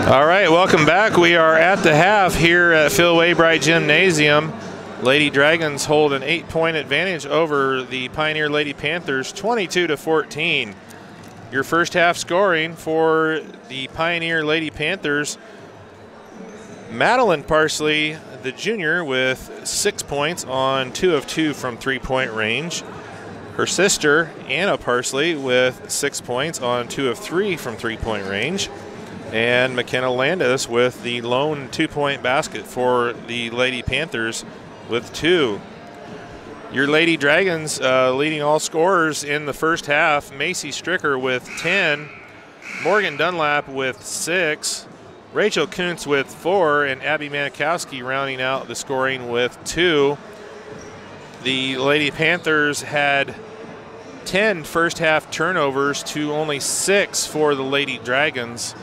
[SPEAKER 1] All right, welcome back. We are at the half here at Phil Waybright Gymnasium. Lady Dragons hold an 8-point advantage over the Pioneer Lady Panthers, 22-14. Your first half scoring for the Pioneer Lady Panthers, Madeline Parsley, the junior, with 6 points on 2 of 2 from 3-point range. Her sister, Anna Parsley, with 6 points on 2 of 3 from 3-point range. And McKenna Landis with the lone 2-point basket for the Lady Panthers with 2. Your Lady Dragons leading all scorers in the first half, Macy Stricker with 10, Morgan Dunlap with 6, Rachel Kuntz with 4, and Abby Manikowski rounding out the scoring with 2. The Lady Panthers had 10 first half turnovers to only 6 for the Lady Dragons.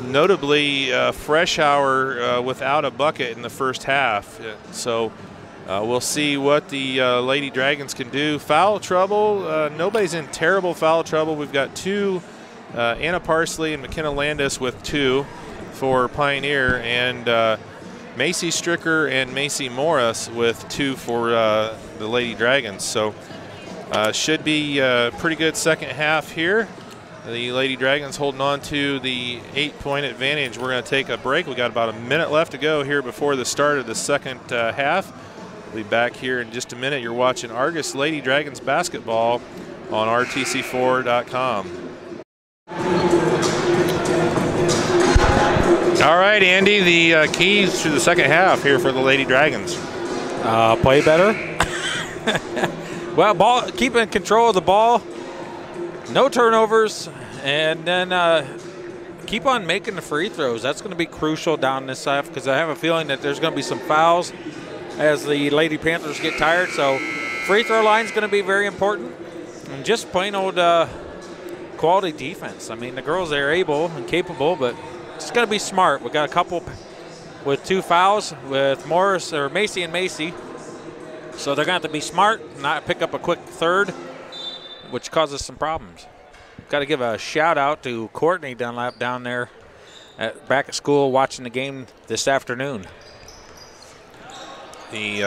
[SPEAKER 1] notably Fresh Hour without a bucket in the first half. So we'll see what the Lady Dragons can do. Foul trouble, nobody's in terrible foul trouble. We've got 2, Anna Parsley and McKenna Landis with 2 for Pioneer, and Macy Stricker and Macy Morris with 2 for the Lady Dragons. So should be a pretty good second half here. The Lady Dragons holding on to the 8-point advantage. We're going to take a break. We got about a minute left to go here before the start of the second half. We'll be back here in just a minute. You're watching Argos Lady Dragons basketball on RTC4.com. All right, Andy, the keys to the second half here for the Lady Dragons.
[SPEAKER 2] Play better. Well, keeping control of the ball. No turnovers, and then keep on making the free throws. That's going to be crucial down this half, because I have a feeling that there's going to be some fouls as the Lady Panthers get tired. So free throw line is going to be very important, and just plain old quality defense. I mean, the girls, they're able and capable, but it's got to be smart. We got a couple with 2 fouls with Morris or Macy and Macy, so they're going to have to be smart, not pick up a quick third, which causes some problems. Got to give a shout out to Courtney Dunlap down there back at school watching the game this afternoon.
[SPEAKER 1] The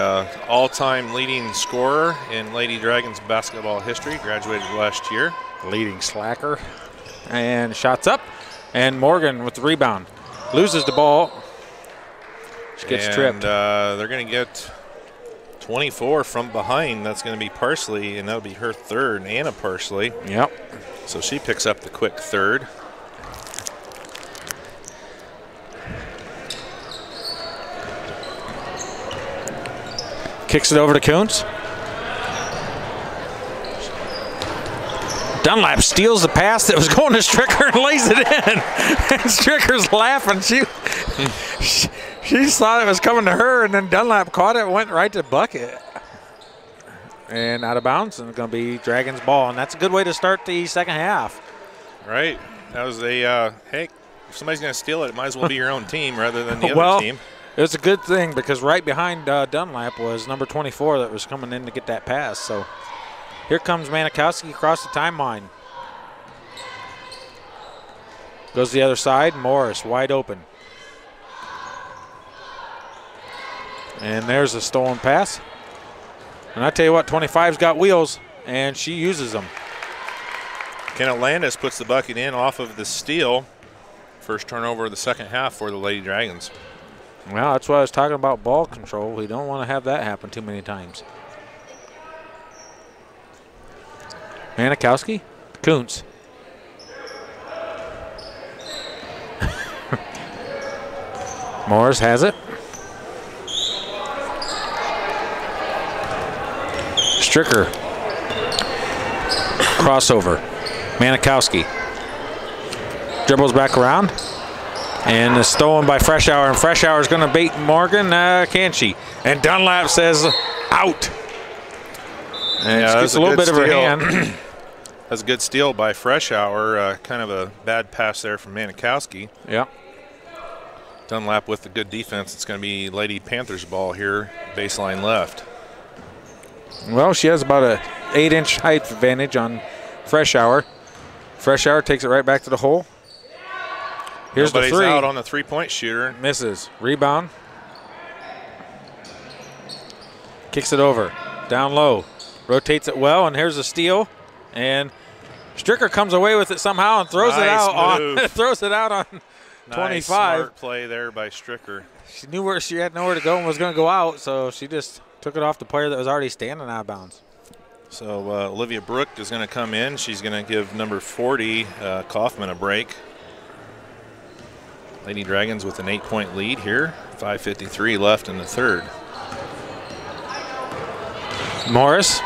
[SPEAKER 1] all-time leading scorer in Lady Dragons basketball history, graduated last year.
[SPEAKER 2] Leading slacker. And shots up. And Morgan with the rebound. Loses the ball. She gets tripped.
[SPEAKER 1] They're going to get 24 from behind. That's going to be Parsley, and that'll be her third, Anna Parsley.
[SPEAKER 2] Yep.
[SPEAKER 1] So she picks up the quick third.
[SPEAKER 2] Kicks it over to Kuntz. Dunlap steals the pass that was going to Stricker and lays it in. And Stricker's laughing. She thought it was coming to her, and then Dunlap caught it, went right to the bucket. And out of bounds, and it's going to be Dragons ball. And that's a good way to start the second half.
[SPEAKER 1] Right. That was a, hey, if somebody's going to steal it, it might as well be your own team rather than the other team.
[SPEAKER 2] It was a good thing, because right behind Dunlap was number 24 that was coming in to get that pass. So here comes Manikowski across the timeline. Goes to the other side. Morris wide open. And there's a stolen pass. And I tell you what, 25's got wheels, and she uses them.
[SPEAKER 1] Kenna Landis puts the bucket in off of the steal. First turnover of the second half for the Lady Dragons.
[SPEAKER 2] Well, that's why I was talking about ball control. We don't want to have that happen too many times. Manikowski, Kuntz. Morris has it. Stricker. Crossover. Manikowski. Dribbles back around. And is stolen by Fresh Hour. And Fresh Hour is going to bait Morgan. Can she? And Dunlap says out. And
[SPEAKER 1] yeah,
[SPEAKER 2] she gets a little bit of her hand.
[SPEAKER 1] That's a good steal by Fresh Hour. Kind of a bad pass there from Manikowski.
[SPEAKER 2] Yep.
[SPEAKER 1] Dunlap with the good defense. It's going to be Lady Panthers ball here, baseline left.
[SPEAKER 2] Well, she has about an 8-inch height advantage on Fresh Hour. Fresh Hour takes it right back to the hole. Here's
[SPEAKER 1] Nobody's
[SPEAKER 2] the three.
[SPEAKER 1] Out on the three-point shooter.
[SPEAKER 2] Misses. Rebound. Kicks it over. Down low. Rotates it well, and here's a steal. And Stricker comes away with it somehow and throws it out
[SPEAKER 1] move.
[SPEAKER 2] on throws it out on 25.
[SPEAKER 1] Smart play there by Stricker.
[SPEAKER 2] She knew where she had nowhere to go and was going to go out, so she just took it off the player that was already standing out of bounds.
[SPEAKER 1] So Olivia Brook is going to come in. She's going to give number 40, Kaufman, a break. Lady Dragons with an 8-point lead here. 5:53 left in the third.
[SPEAKER 2] Morris.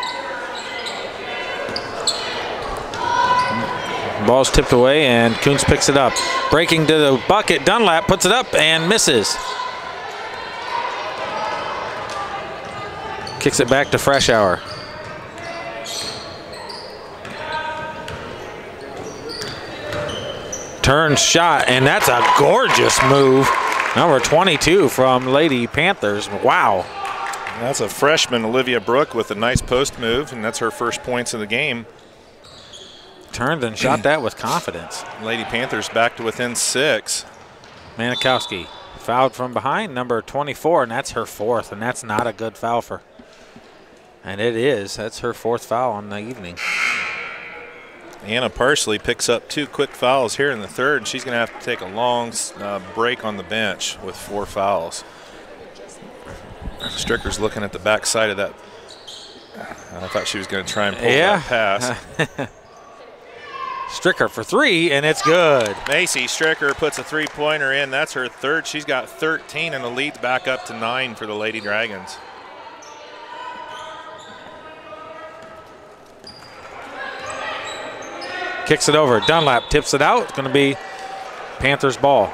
[SPEAKER 2] Ball's tipped away, and Kuntz picks it up. Breaking to the bucket, Dunlap puts it up and misses. Kicks it back to Fresh Hour. Turn shot, and that's a gorgeous move. Number 22 from Lady Panthers. Wow.
[SPEAKER 1] That's a freshman, Olivia Brooke, with a nice post move, and that's her first points of the game.
[SPEAKER 2] Turned and shot that with confidence.
[SPEAKER 1] Lady Panthers back to within 6.
[SPEAKER 2] Manikowski fouled from behind, number 24, and that's her 4th, and that's not a good foul for. And it is. That's her 4th foul on the evening.
[SPEAKER 1] Anna Parsley picks up 2 quick fouls here in the 3rd, and she's going to have to take a long break on the bench with 4 fouls. Stricker's looking at the back side of that. I thought she was going to try and pull that pass.
[SPEAKER 2] Stricker for 3, and it's good.
[SPEAKER 1] Macy Stricker puts a 3-pointer in. That's her 3rd. She's got 13, and the lead's back up to 9 for the Lady Dragons.
[SPEAKER 2] Kicks it over. Dunlap tips it out. It's going to be Panthers ball.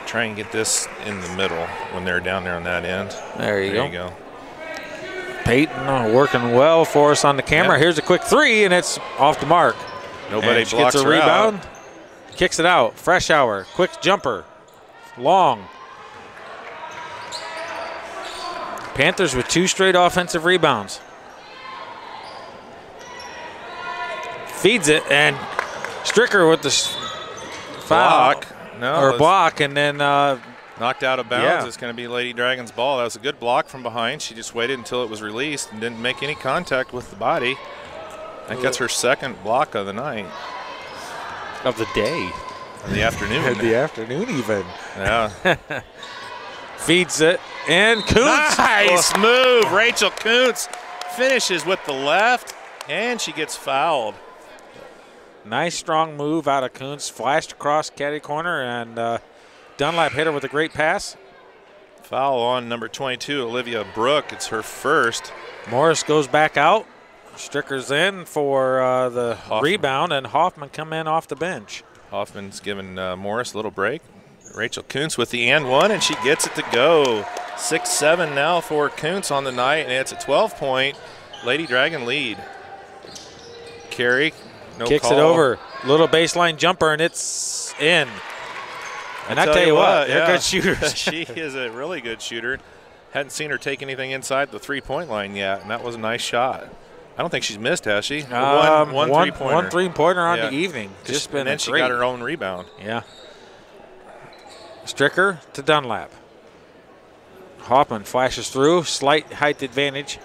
[SPEAKER 1] Try and get this in the middle when they're down there on that end.
[SPEAKER 2] There you
[SPEAKER 1] go.
[SPEAKER 2] go. Peyton working well for us on the camera.
[SPEAKER 1] Yep.
[SPEAKER 2] Here's a quick 3, and it's off the mark.
[SPEAKER 1] Nobody
[SPEAKER 2] and she
[SPEAKER 1] blocks
[SPEAKER 2] gets a
[SPEAKER 1] her
[SPEAKER 2] rebound.
[SPEAKER 1] out.
[SPEAKER 2] Kicks it out. Fresh hour. Quick jumper. Long. Panthers with 2 straight offensive rebounds. Feeds it, and Stricker with the foul.
[SPEAKER 1] Block. No,
[SPEAKER 2] block, and then
[SPEAKER 1] knocked out of bounds.
[SPEAKER 2] Yeah.
[SPEAKER 1] It's going to be Lady Dragons' ball. That was a good block from behind. She just waited until it was released and didn't make any contact with the body. I think that's her 2nd block of the night.
[SPEAKER 2] Of the day.
[SPEAKER 1] In the afternoon.
[SPEAKER 2] In the afternoon even.
[SPEAKER 1] Yeah.
[SPEAKER 2] Feeds it, and Kuntz.
[SPEAKER 1] Nice move. Rachel Kuntz finishes with the left, and she gets fouled.
[SPEAKER 2] Nice strong move out of Kuntz. Flashed across caddy corner, and Dunlap hit her with a great pass.
[SPEAKER 1] Foul on number 22, Olivia Brooke. It's her 1st.
[SPEAKER 2] Morris goes back out. Stricker's in for the
[SPEAKER 1] Hoffman.
[SPEAKER 2] Rebound, and Hoffman come in off the bench.
[SPEAKER 1] Hoffman's giving Morris a little break. Rachel Kuntz with the and 1, and she gets it to go. 6-7 now for Kuntz on the night, and it's a 12-point Lady Dragon lead. Carey, no
[SPEAKER 2] Kicks
[SPEAKER 1] call.
[SPEAKER 2] it over. Little baseline jumper, and it's in. And I tell you what, they're good shooters.
[SPEAKER 1] She is a really good shooter. Hadn't seen her take anything inside the 3-point line yet, and that was a nice shot. I don't think she's missed, has she? One 3-pointer.
[SPEAKER 2] One 3-pointer on the evening. Just been
[SPEAKER 1] and then she got her own rebound.
[SPEAKER 2] Yeah. Stricker to Dunlap. Hoffman flashes through. Slight height advantage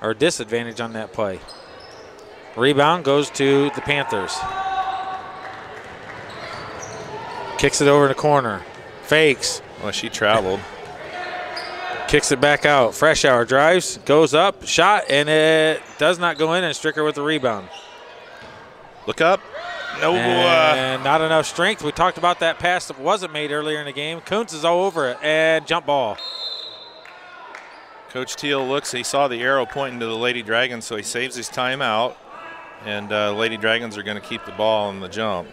[SPEAKER 2] or disadvantage on that play. Rebound goes to the Panthers. Kicks it over in the corner. Fakes.
[SPEAKER 1] Well, she traveled.
[SPEAKER 2] Kicks it back out. Fresh hour drives, goes up, shot, and it does not go in, and Stricker with the rebound.
[SPEAKER 1] Look up. No.
[SPEAKER 2] And not enough strength. We talked about that pass that wasn't made earlier in the game. Kuntz is all over it, and jump ball.
[SPEAKER 1] Coach Teal looks. He saw the arrow pointing to the Lady Dragons, so he saves his timeout. And Lady Dragons are going to keep the ball on the jump.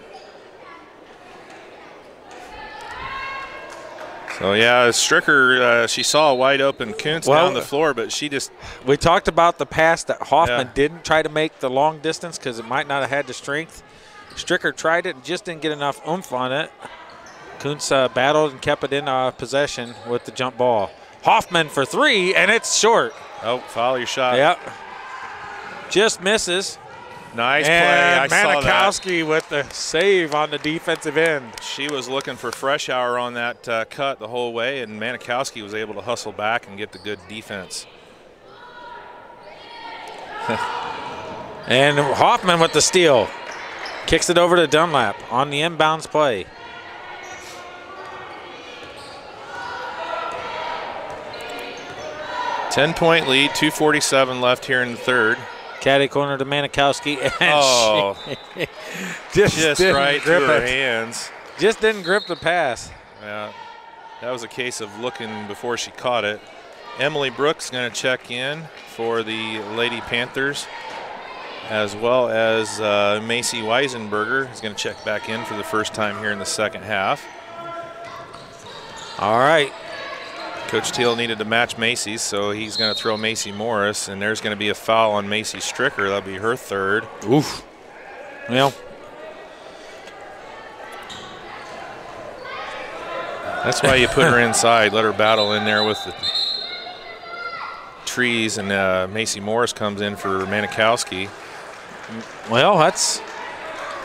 [SPEAKER 1] So, yeah, Stricker, she saw a wide open Kuntz down the floor, but she just.
[SPEAKER 2] We talked about the pass that Hoffman didn't try to make the long distance because it might not have had the strength. Stricker tried it and just didn't get enough oomph on it. Kuntz battled and kept it in possession with the jump ball. Hoffman for 3, and it's short.
[SPEAKER 1] Oh, follow your shot.
[SPEAKER 2] Yep. Just misses.
[SPEAKER 1] Nice play. I saw that.
[SPEAKER 2] Manikowski with the save on the defensive end.
[SPEAKER 1] She was looking for fresh hour on that cut the whole way, and Manikowski was able to hustle back and get the good defense.
[SPEAKER 2] And Hoffman with the steal. Kicks it over to Dunlap on the inbounds play.
[SPEAKER 1] $10-point lead, 2:47 left here in the 3rd.
[SPEAKER 2] Caddy corner to Manikowski, and she
[SPEAKER 1] just right through her hands.
[SPEAKER 2] Just didn't grip the pass.
[SPEAKER 1] Yeah, that was a case of looking before she caught it. Emily Brooks going to check in for the Lady Panthers, as well as Macy Weisenberger is going to check back in for the first time here in the 2nd half.
[SPEAKER 2] All right.
[SPEAKER 1] Coach Teal needed to match Macy's, so he's going to throw Macy Morris, and there's going to be a foul on Macy Stricker. That'll be her 3rd.
[SPEAKER 2] Oof. Well,
[SPEAKER 1] That's why you put her inside, let her battle in there with the trees, and Macy Morris comes in for Manikowski.
[SPEAKER 2] Well, that's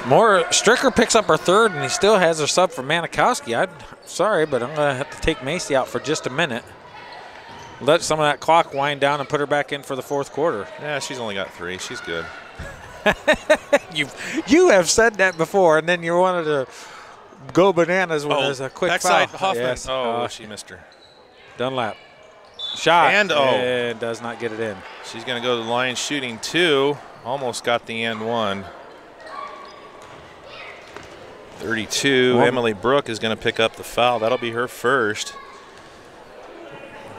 [SPEAKER 2] more. Stricker picks up her third, and he still has her sub for Manikowski. I'm sorry, but I'm going to have to take Macy out for just a minute. Let some of that clock wind down and put her back in for the fourth quarter.
[SPEAKER 1] Yeah, she's only got 3. She's good.
[SPEAKER 2] You have said that before, and then you wanted to go bananas when there's a quick
[SPEAKER 1] backside
[SPEAKER 2] foul.
[SPEAKER 1] Hoffman.
[SPEAKER 2] Yes.
[SPEAKER 1] She missed her.
[SPEAKER 2] Dunlap. Shot.
[SPEAKER 1] And
[SPEAKER 2] does not get it in.
[SPEAKER 1] She's going to go to the line shooting 2. Almost got the and 1. 32. Emily Brooke is going to pick up the foul. That'll be her first.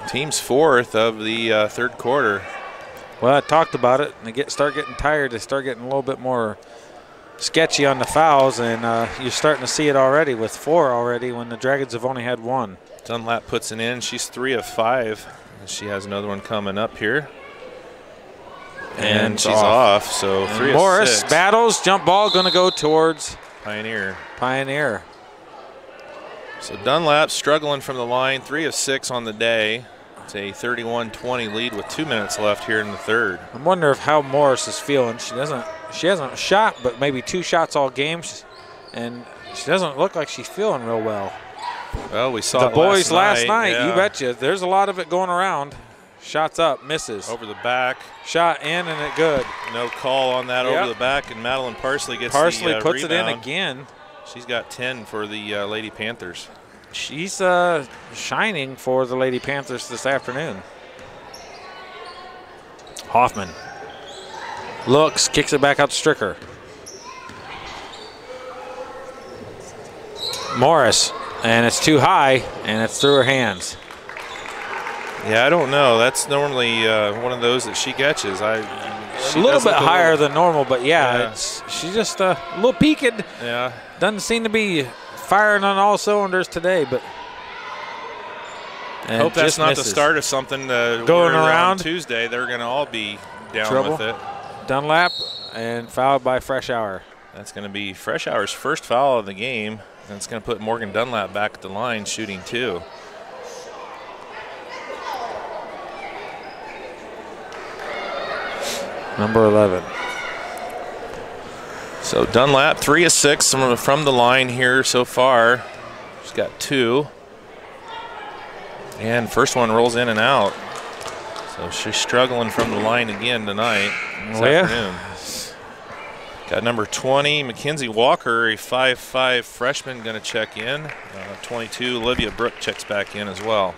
[SPEAKER 1] Team's 4th of the third quarter.
[SPEAKER 2] Well, I talked about it. And they start getting tired. They start getting a little bit more sketchy on the fouls, and you're starting to see it already with 4 already when the Dragons have only had 1.
[SPEAKER 1] Dunlap puts it in. She's 3 of 5. She has another one coming up here. And she's off. So 3
[SPEAKER 2] Morris
[SPEAKER 1] of 6.
[SPEAKER 2] battles. Jump ball going to go towards
[SPEAKER 1] Pioneer. So Dunlap struggling from the line. 3 of 6 on the day. It's a 31-20 lead with 2 minutes left here in the third.
[SPEAKER 2] I wonder how Morris is feeling. She hasn't shot but maybe 2 shots all game, and she doesn't look like she's feeling real well.
[SPEAKER 1] Well, we saw
[SPEAKER 2] the boys last night.
[SPEAKER 1] Yeah.
[SPEAKER 2] You betcha. There's a lot of it going around. Shots up, misses.
[SPEAKER 1] Over the back.
[SPEAKER 2] Shot in and it good.
[SPEAKER 1] No call on that over the back, and Madeline Parsley gets
[SPEAKER 2] puts
[SPEAKER 1] rebound.
[SPEAKER 2] it in again.
[SPEAKER 1] She's got 10 for the Lady Panthers.
[SPEAKER 2] She's shining for the Lady Panthers this afternoon. Hoffman looks, kicks it back out to Stricker. Morris, and it's too high, and it's through her hands.
[SPEAKER 1] Yeah, I don't know. That's normally one of those that she catches.
[SPEAKER 2] A little bit higher than normal, but she's just a little peaked.
[SPEAKER 1] Yeah.
[SPEAKER 2] Doesn't seem to be firing on all cylinders today, but
[SPEAKER 1] I hope that's not the start of something
[SPEAKER 2] going around
[SPEAKER 1] Tuesday. They're going to all be down with it.
[SPEAKER 2] Dunlap and fouled by Fresh Hour.
[SPEAKER 1] That's going to be Fresh Hour's first foul of the game, and it's going to put Morgan Dunlap back at the line shooting 2.
[SPEAKER 2] Number 11.
[SPEAKER 1] So Dunlap 3 of 6 from the line here so far. She's got 2. And first one rolls in and out. So she's struggling from the line again tonight. This afternoon. Got number 20, Mackenzie Walker, a 5'5" freshman, going to check in. 22, Olivia Brooke checks back in as well.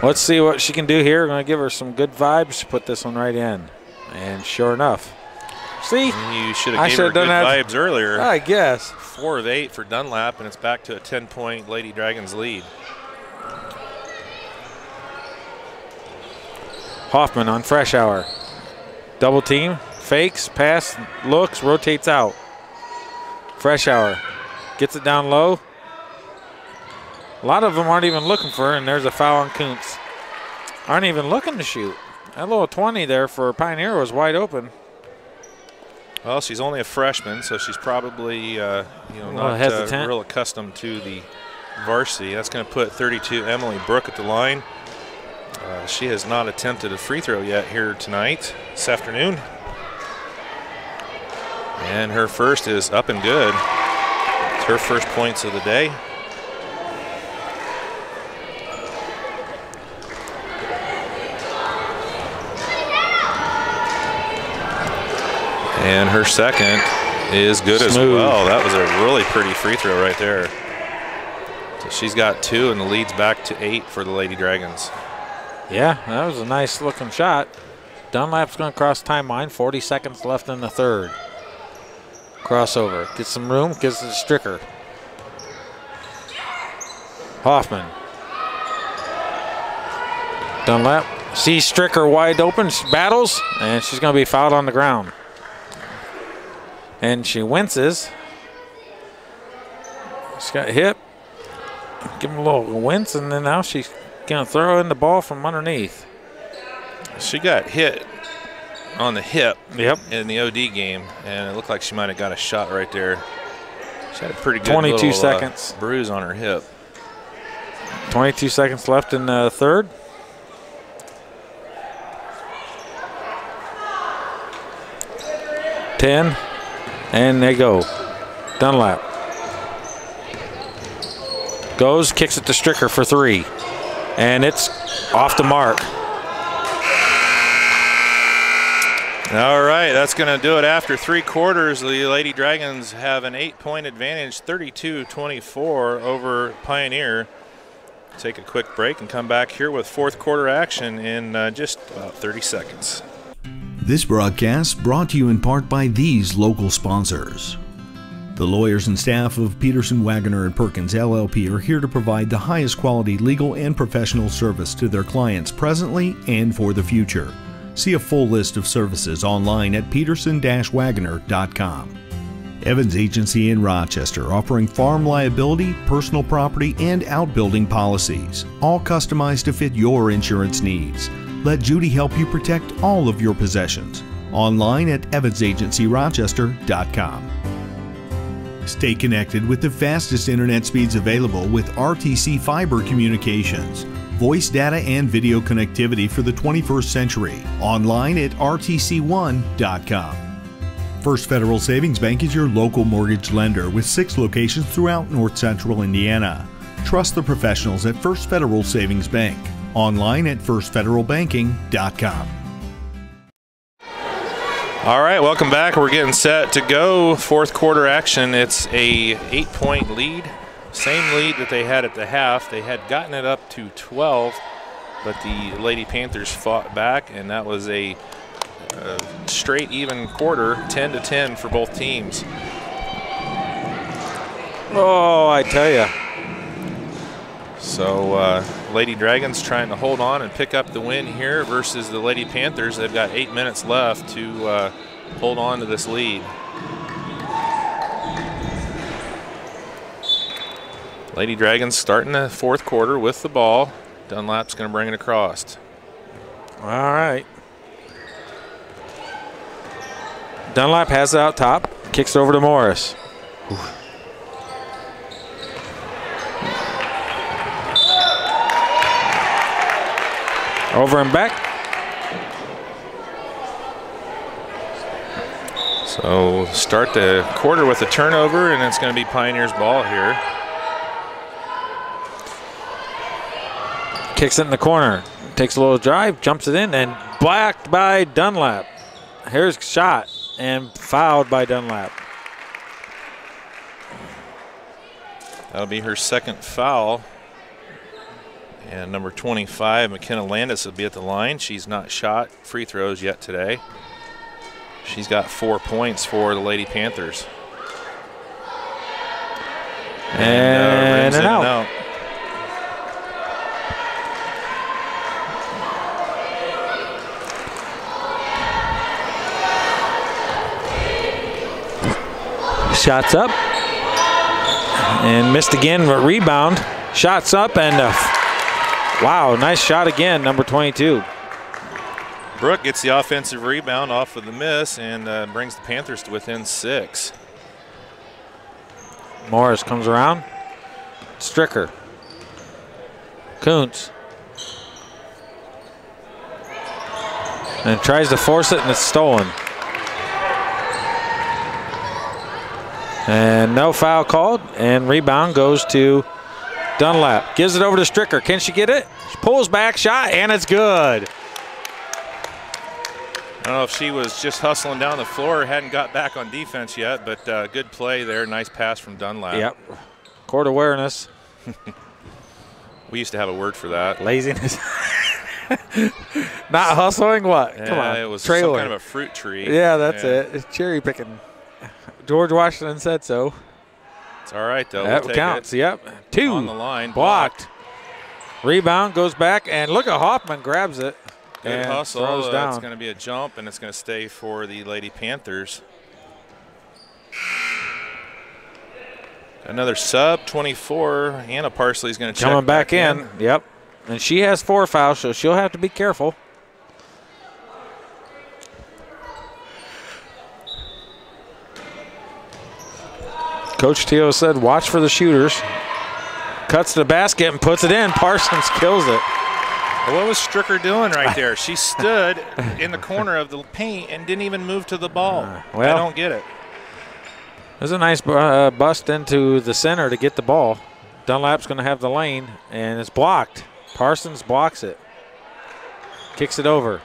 [SPEAKER 2] Let's see what she can do here. We're going to give her some good vibes. Put this one right in. And sure enough. See?
[SPEAKER 1] You should have gave her good vibes earlier.
[SPEAKER 2] I guess.
[SPEAKER 1] 4 of 8 for Dunlap, and it's back to a 10-point Lady Dragons lead.
[SPEAKER 2] Hoffman on Fresh Hour. Double team, fakes, pass, looks, rotates out. Fresh Hour gets it down low. A lot of them aren't even looking for her, and there's a foul on Kuntz. Aren't even looking to shoot. That little 20 there for Pioneer was wide open.
[SPEAKER 1] Well, she's only a freshman, so she's probably not
[SPEAKER 2] hesitant.
[SPEAKER 1] real accustomed to the varsity. That's going to put 32 Emily Brooke at the line. She has not attempted a free throw yet here tonight, this afternoon. And her first is up and good. It's her first points of the day. And her second is good as well. That was a really pretty free throw right there. So she's got 2, and the lead's back to 8 for the Lady Dragons.
[SPEAKER 2] Yeah, that was a nice looking shot. Dunlap's going to cross timeline. 40 seconds left in the third. Crossover. Gets some room. Gives it to Stricker. Hoffman. Dunlap sees Stricker wide open. She battles, and she's going to be fouled on the ground. And she winces. She's got hip. Give him a little wince, and then now she's going to throw in the ball from underneath.
[SPEAKER 1] She got hit on the hip
[SPEAKER 2] in
[SPEAKER 1] the OD game, and it looked like she might have got a shot right there. She had a pretty good
[SPEAKER 2] 22
[SPEAKER 1] little,
[SPEAKER 2] seconds.
[SPEAKER 1] Bruise on her hip.
[SPEAKER 2] 22 seconds left in the third. Ten, and they go. Dunlap. Goes, kicks it to Stricker for 3. And it's off the mark.
[SPEAKER 1] All right, that's going to do it after 3 quarters. The Lady Dragons have an 8-point advantage, 32-24 over Pioneer. Take a quick break and come back here with 4th quarter action in just about 30 seconds.
[SPEAKER 3] This broadcast brought to you in part by these local sponsors. The lawyers and staff of Peterson, Wagoner & Perkins LLP are here to provide the highest quality legal and professional service to their clients presently and for the future. See a full list of services online at peterson-wagoner.com. Evans Agency in Rochester, offering farm liability, personal property, and outbuilding policies, all customized to fit your insurance needs. Let Judy help you protect all of your possessions. Online at evansagencyrochester.com. Stay connected with the fastest internet speeds available with RTC Fiber Communications. Voice data and video connectivity for the 21st century. Online at rtc1.com. First Federal Savings Bank is your local mortgage lender with 6 locations throughout North Central Indiana. Trust the professionals at First Federal Savings Bank. Online at firstfederalbanking.com.
[SPEAKER 1] All right, welcome back. We're getting set to go. 4th quarter action. It's a 8-point lead. Same lead that they had at the half. They had gotten it up to 12, but the Lady Panthers fought back, and that was a straight even quarter, 10-10 for both teams.
[SPEAKER 2] Oh, I tell you.
[SPEAKER 1] So Lady Dragons trying to hold on and pick up the win here versus the Lady Panthers. They've got 8 minutes left to hold on to this lead. Lady Dragons starting the 4th quarter with the ball. Dunlap's going to bring it across.
[SPEAKER 2] All right. Dunlap has it out top, kicks it over to Morris. Ooh. Over and back.
[SPEAKER 1] So start the quarter with a turnover, and it's going to be Pioneer's ball here.
[SPEAKER 2] Kicks it in the corner, takes a little drive, jumps it in, and blocked by Dunlap. Here's a shot, and fouled by Dunlap.
[SPEAKER 1] That'll be her 2nd foul. And number 25, McKenna Landis, will be at the line. She's not shot free throws yet today. She's got 4 points for the Lady Panthers.
[SPEAKER 2] And out. Shots up. And missed again, but rebound. Shots up and wow, nice shot again, number 22.
[SPEAKER 1] Brooke gets the offensive rebound off of the miss and brings the Panthers to within 6.
[SPEAKER 2] Morris comes around. Stricker. Kuntz. And tries to force it, and it's stolen. And no foul called, and rebound goes to Dunlap. Gives it over to Stricker. Can she get it? She pulls back, shot, and it's good.
[SPEAKER 1] I don't know if she was just hustling down the floor or hadn't got back on defense yet, but good play there. Nice pass from Dunlap.
[SPEAKER 2] Yep. Court awareness.
[SPEAKER 1] We used to have a word for that.
[SPEAKER 2] Laziness. Not hustling? What?
[SPEAKER 1] Yeah,
[SPEAKER 2] come on.
[SPEAKER 1] It was
[SPEAKER 2] Trailer.
[SPEAKER 1] some kind of a fruit tree.
[SPEAKER 2] Yeah, that's it. It's cherry picking. George Washington said so.
[SPEAKER 1] It's all right, though.
[SPEAKER 2] That
[SPEAKER 1] we'll
[SPEAKER 2] counts,
[SPEAKER 1] it.
[SPEAKER 2] yep. 2.
[SPEAKER 1] On the line.
[SPEAKER 2] Blocked. Rebound goes back, and look at Hoffman grabs it.
[SPEAKER 1] Good
[SPEAKER 2] and
[SPEAKER 1] hustle.
[SPEAKER 2] Throws down.
[SPEAKER 1] It's going to be a jump, and it's going to stay for the Lady Panthers. Another sub, 24. Anna Parsley's going to check
[SPEAKER 2] Coming back in. Yep. And she has 4 fouls, so she'll have to be careful. Coach Teo said, watch for the shooters. Cuts to the basket and puts it in. Parsons kills it.
[SPEAKER 1] What was Stricker doing right there? She stood in the corner of the paint and didn't even move to the ball.
[SPEAKER 2] Well,
[SPEAKER 1] I don't get it.
[SPEAKER 2] There's a nice bust into the center to get the ball. Dunlap's going to have the lane, and it's blocked. Parsons blocks it. Kicks it over.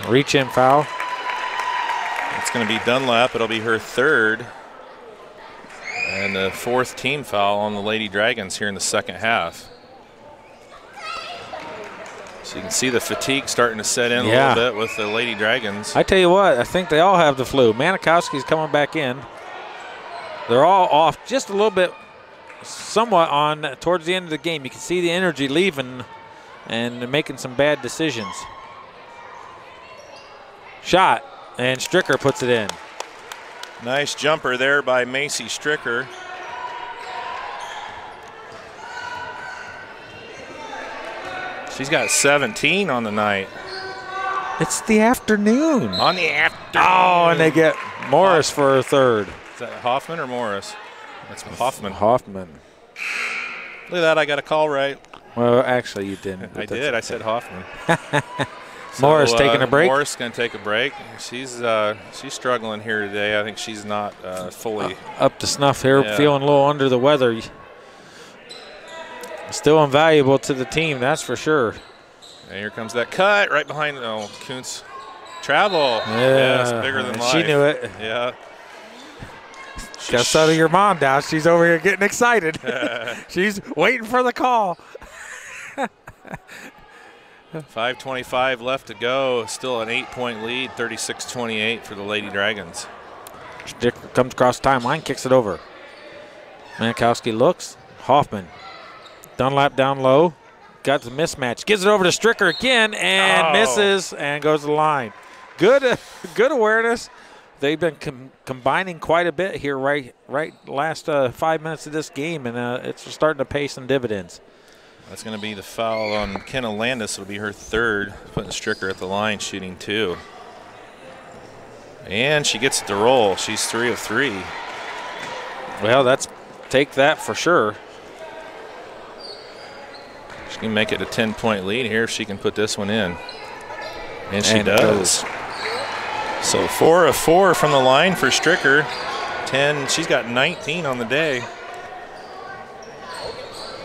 [SPEAKER 2] Reach in foul.
[SPEAKER 1] It's going to be Dunlap. It'll be her third. And the fourth team foul on the Lady Dragons here in the second half. So you can see the fatigue starting to set in a little bit with the Lady Dragons.
[SPEAKER 2] I tell you what, I think they all have the flu. Manikowski's coming back in. They're all off just a little bit, somewhat on towards the end of the game. You can see the energy leaving and making some bad decisions. Shot, and Stricker puts it in.
[SPEAKER 1] Nice jumper there by Macy Stricker. She's got 17 on the night.
[SPEAKER 2] It's the afternoon.
[SPEAKER 1] On the afternoon.
[SPEAKER 2] Oh, and they get Morris for a third.
[SPEAKER 1] Is that Hoffman or Morris? That's Hoffman.
[SPEAKER 2] Hoffman.
[SPEAKER 1] Look at that, I got a call right.
[SPEAKER 2] Well, actually, you didn't.
[SPEAKER 1] I did, I said Hoffman.
[SPEAKER 2] Morris taking a break.
[SPEAKER 1] Morris going to take a break. She's struggling here today. I think she's not fully
[SPEAKER 2] up to snuff here. Feeling a little under the weather. Still invaluable to the team, that's for sure.
[SPEAKER 1] And here comes that cut right behind. Oh, Kuntz. Travel.
[SPEAKER 2] Yeah,
[SPEAKER 1] it's bigger than life.
[SPEAKER 2] She knew it.
[SPEAKER 1] Yeah.
[SPEAKER 2] Got to settle your mom down. She's over here getting excited. She's waiting for the call.
[SPEAKER 1] 5:25 left to go. Still an 8-point lead, 36-28 for the Lady Dragons.
[SPEAKER 2] Stricker comes across the timeline, kicks it over. Manikowski looks. Hoffman. Dunlap down low. Got the mismatch. Gives it over to Stricker again and misses and goes to the line. Good awareness. They've been combining quite a bit here right last 5 minutes of this game, and it's starting to pay some dividends.
[SPEAKER 1] That's going to be the foul on Kenna Landis. It'll be her third, putting Stricker at the line, shooting 2. And she gets the roll. She's 3 of 3.
[SPEAKER 2] Well, take that for sure.
[SPEAKER 1] She can make it a 10-point lead here if she can put this one in. And she does. So 4 of 4 from the line for Stricker. 10. She's got 19 on the day.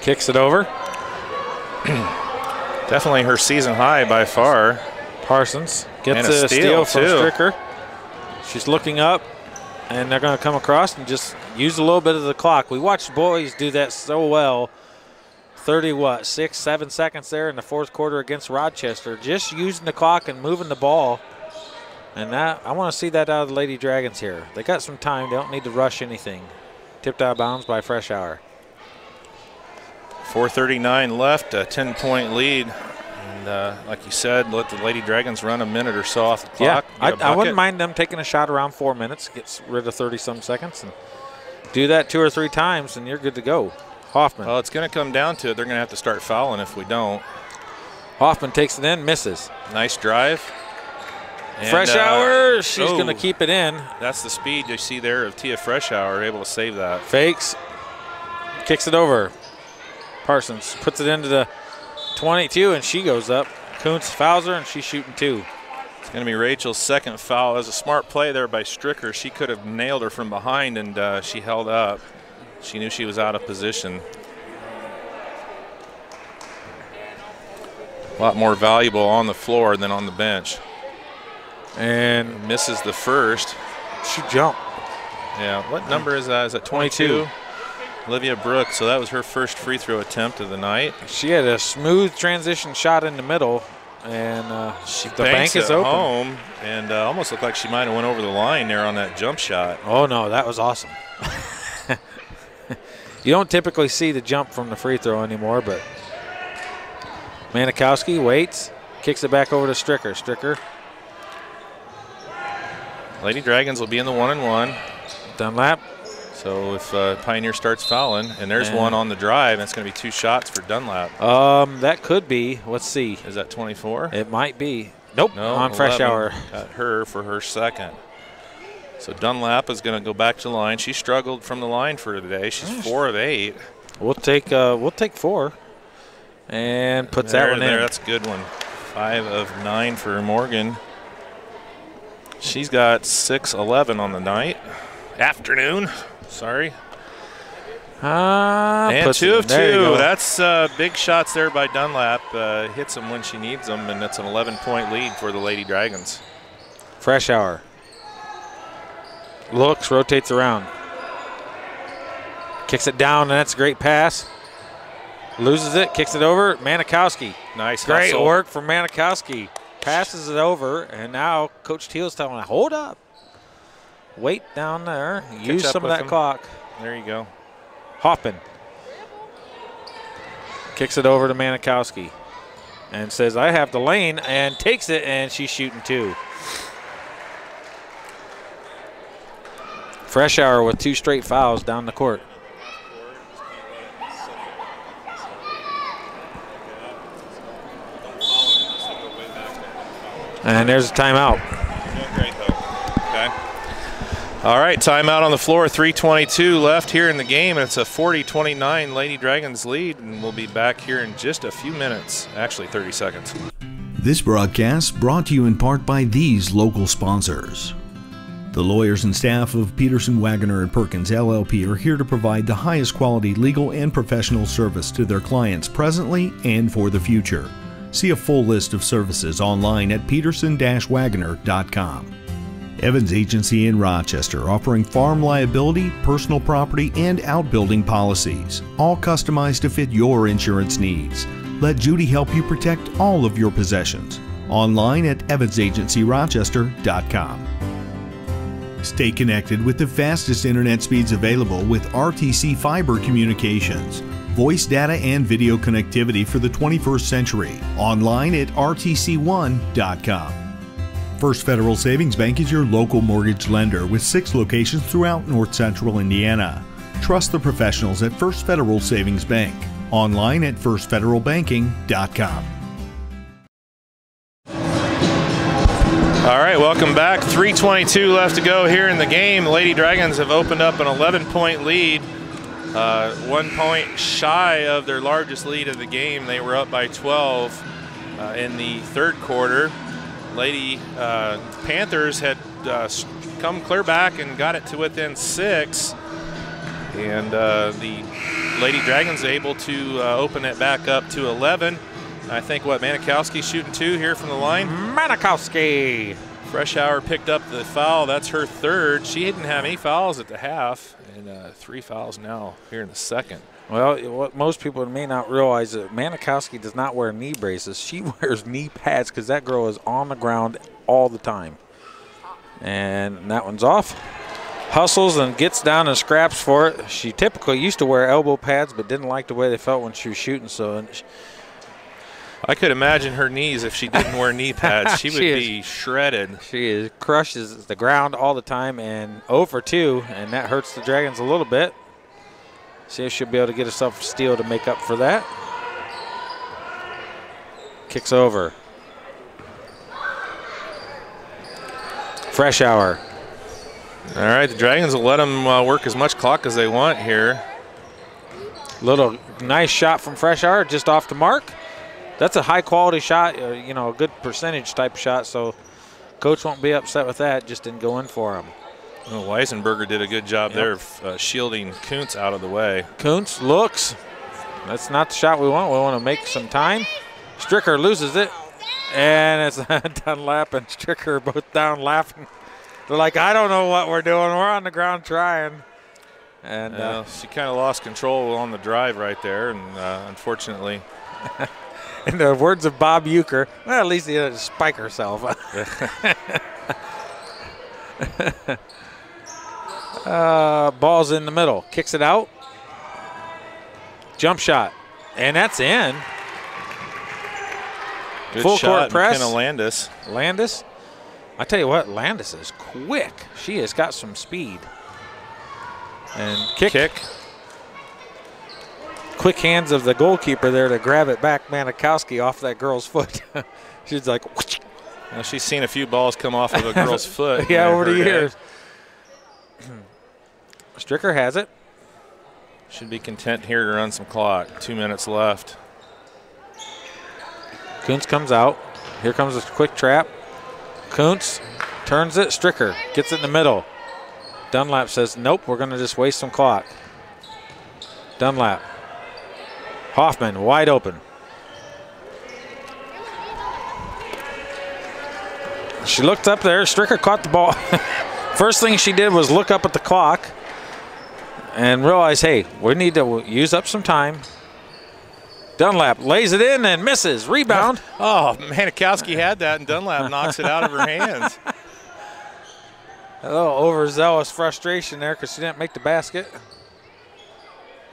[SPEAKER 2] Kicks it over.
[SPEAKER 1] Definitely her season high by far.
[SPEAKER 2] Parsons gets a steal from Stricker. She's looking up, and they're going to come across and just use a little bit of the clock. We watched boys do that so well. 6, 7 seconds there in the fourth quarter against Rochester. Just using the clock and moving the ball. And I want to see that out of the Lady Dragons here. They got some time. They don't need to rush anything. Tipped out of bounds by Fresh Hour.
[SPEAKER 1] 4:39 left, a 10-point lead. And like you said, let the Lady Dragons run a minute or so off the clock.
[SPEAKER 2] Yeah, I wouldn't mind them taking a shot around 4 minutes, gets rid of 30-some seconds, and do that 2 or 3 times, and you're good to go. Hoffman.
[SPEAKER 1] Well, it's going to come down to it. They're going to have to start fouling if we don't.
[SPEAKER 2] Hoffman takes it in, misses.
[SPEAKER 1] Nice drive. And,
[SPEAKER 2] Fresh Hour, she's going to keep it in.
[SPEAKER 1] That's the speed you see there of Tia Freshour, able to save that.
[SPEAKER 2] Fakes, kicks it over. Parsons puts it into the 22, and she goes up. Kuntz fouls her, and she's shooting 2.
[SPEAKER 1] It's going to be Rachel's second foul. It was a smart play there by Stricker. She could have nailed her from behind, and she held up. She knew she was out of position. A lot more valuable on the floor than on the bench.
[SPEAKER 2] And
[SPEAKER 1] misses the first.
[SPEAKER 2] She jumped.
[SPEAKER 1] Yeah, what number is that? Is that 22? Olivia Brooks, so that was her first free throw attempt of the night.
[SPEAKER 2] She had a smooth transition shot in the middle, and the bank is open.
[SPEAKER 1] Home, and almost looked like she might have went over the line there on that jump shot.
[SPEAKER 2] Oh, no, that was awesome. You don't typically see the jump from the free throw anymore, but Manikowski waits, kicks it back over to Stricker. Stricker.
[SPEAKER 1] Lady Dragons will be in the 1-and-1.
[SPEAKER 2] Dunlap.
[SPEAKER 1] So if Pioneer starts fouling, and there's one on the drive, and it's going to be 2 shots for Dunlap.
[SPEAKER 2] That could be. Let's see.
[SPEAKER 1] Is that 24?
[SPEAKER 2] It might be. Nope.
[SPEAKER 1] No,
[SPEAKER 2] on Fresh Hour.
[SPEAKER 1] Got her for her second. So Dunlap is going to go back to the line. She struggled from the line for today. She's 4 of 8.
[SPEAKER 2] We'll take 4 and puts that one in.
[SPEAKER 1] That's a good one. 5 of 9 for Morgan. She's got 6-11 on the afternoon. Sorry. And 2 of 2. That's big shots there by Dunlap. Hits them when she needs them, and that's an 11-point lead for the Lady Dragons.
[SPEAKER 2] Freshour. Looks, rotates around. Kicks it down, and that's a great pass. Loses it, kicks it over. Manikowski.
[SPEAKER 1] Nice
[SPEAKER 2] Great
[SPEAKER 1] hustle.
[SPEAKER 2] work from Manikowski. Passes it over, and now Coach Teal's telling her, hold up. Wait down there. Use some of that clock.
[SPEAKER 1] There you go.
[SPEAKER 2] Hoppin. Kicks it over to Manikowski and says, I have the lane, and takes it, and she's shooting 2. Freshour with 2 straight fouls down the court. And there's a timeout.
[SPEAKER 1] Great, though. Okay. All right, timeout on the floor. 3:22 left here in the game. It's a 40-29 Lady Dragons lead, and we'll be back here in just a few minutes. Actually, 30 seconds.
[SPEAKER 3] This broadcast brought to you in part by these local sponsors. The lawyers and staff of Peterson, Wagoner & Perkins LLP are here to provide the highest quality legal and professional service to their clients presently and for the future. See a full list of services online at peterson-wagoner.com. Evans Agency in Rochester, offering farm liability, personal property, and outbuilding policies, all customized to fit your insurance needs. Let Judy help you protect all of your possessions. Online at evansagencyrochester.com. Stay connected with the fastest internet speeds available with RTC Fiber Communications. Voice data and video connectivity for the 21st century. Online at rtc1.com. First Federal Savings Bank is your local mortgage lender with 6 locations throughout North Central Indiana. Trust the professionals at First Federal Savings Bank. Online at firstfederalbanking.com.
[SPEAKER 1] All right, welcome back. 3:22 left to go here in the game. Lady Dragons have opened up an 11-point lead. 1 point shy of their largest lead of the game. They were up by 12 in the third quarter. Lady Panthers had come clear back and got it to within 6. And the Lady Dragons able to open it back up to 11. I think, Manikowski shooting 2 here from the line?
[SPEAKER 2] Manikowski.
[SPEAKER 1] Freshour picked up the foul. That's her 3rd. She didn't have any fouls at the half, and 3 fouls now here in the second.
[SPEAKER 2] Well, what most people may not realize is that Manikowski does not wear knee braces. She wears knee pads because that girl is on the ground all the time. And that one's off. Hustles and gets down and scraps for it. She typically used to wear elbow pads but didn't like the way they felt when she was shooting, so
[SPEAKER 1] I could imagine her knees if she didn't wear knee pads. She would be shredded.
[SPEAKER 2] She crushes the ground all the time, and 0 for 2, and that hurts the Dragons a little bit. See if she'll be able to get herself a steal to make up for that. Kicks over. Freshour.
[SPEAKER 1] All right, the Dragons will let them work as much clock as they want here.
[SPEAKER 2] Little nice shot from Freshour, just off the mark. That's a high-quality shot, a good percentage type shot, so Coach won't be upset with that. Just didn't go in for him.
[SPEAKER 1] Well, Weisenberger did a good job there of shielding Kuntz out of the way.
[SPEAKER 2] Kuntz looks. That's not the shot we want. We want to make some time. Stricker loses it, and it's Dunlap and Stricker both down laughing. They're like, I don't know what we're doing. We're on the ground trying. And
[SPEAKER 1] she kind of lost control on the drive right there, and unfortunately.
[SPEAKER 2] In the words of Bob Euchre, well, at least he didn't spike herself. Ball's in the middle. Kicks it out. Jump shot. And that's in.
[SPEAKER 1] Good
[SPEAKER 2] Full
[SPEAKER 1] shot,
[SPEAKER 2] court press.
[SPEAKER 1] McKenna Landis.
[SPEAKER 2] Landis. I tell you what, Landis is quick. She has got some speed. And kick. Quick hands of the goalkeeper there to grab it back. Manikowski off that girl's foot. She's like,
[SPEAKER 1] well, she's seen a few balls come off of a girl's foot.
[SPEAKER 2] Yeah, over the years. Stricker has it.
[SPEAKER 1] Should be content here to run some clock. 2 minutes left.
[SPEAKER 2] Kuntz comes out. Here comes a quick trap. Kuntz turns it. Stricker gets it in the middle. Dunlap says, nope, we're going to just waste some clock. Dunlap. Hoffman wide open. She looked up there. Stricker caught the ball. First thing she did was look up at the clock and realize, hey, we need to use up some time. Dunlap lays it in and misses. Rebound.
[SPEAKER 1] Oh, Manikowski had that, and Dunlap knocks it out of her hands.
[SPEAKER 2] A little overzealous frustration there because she didn't make the basket.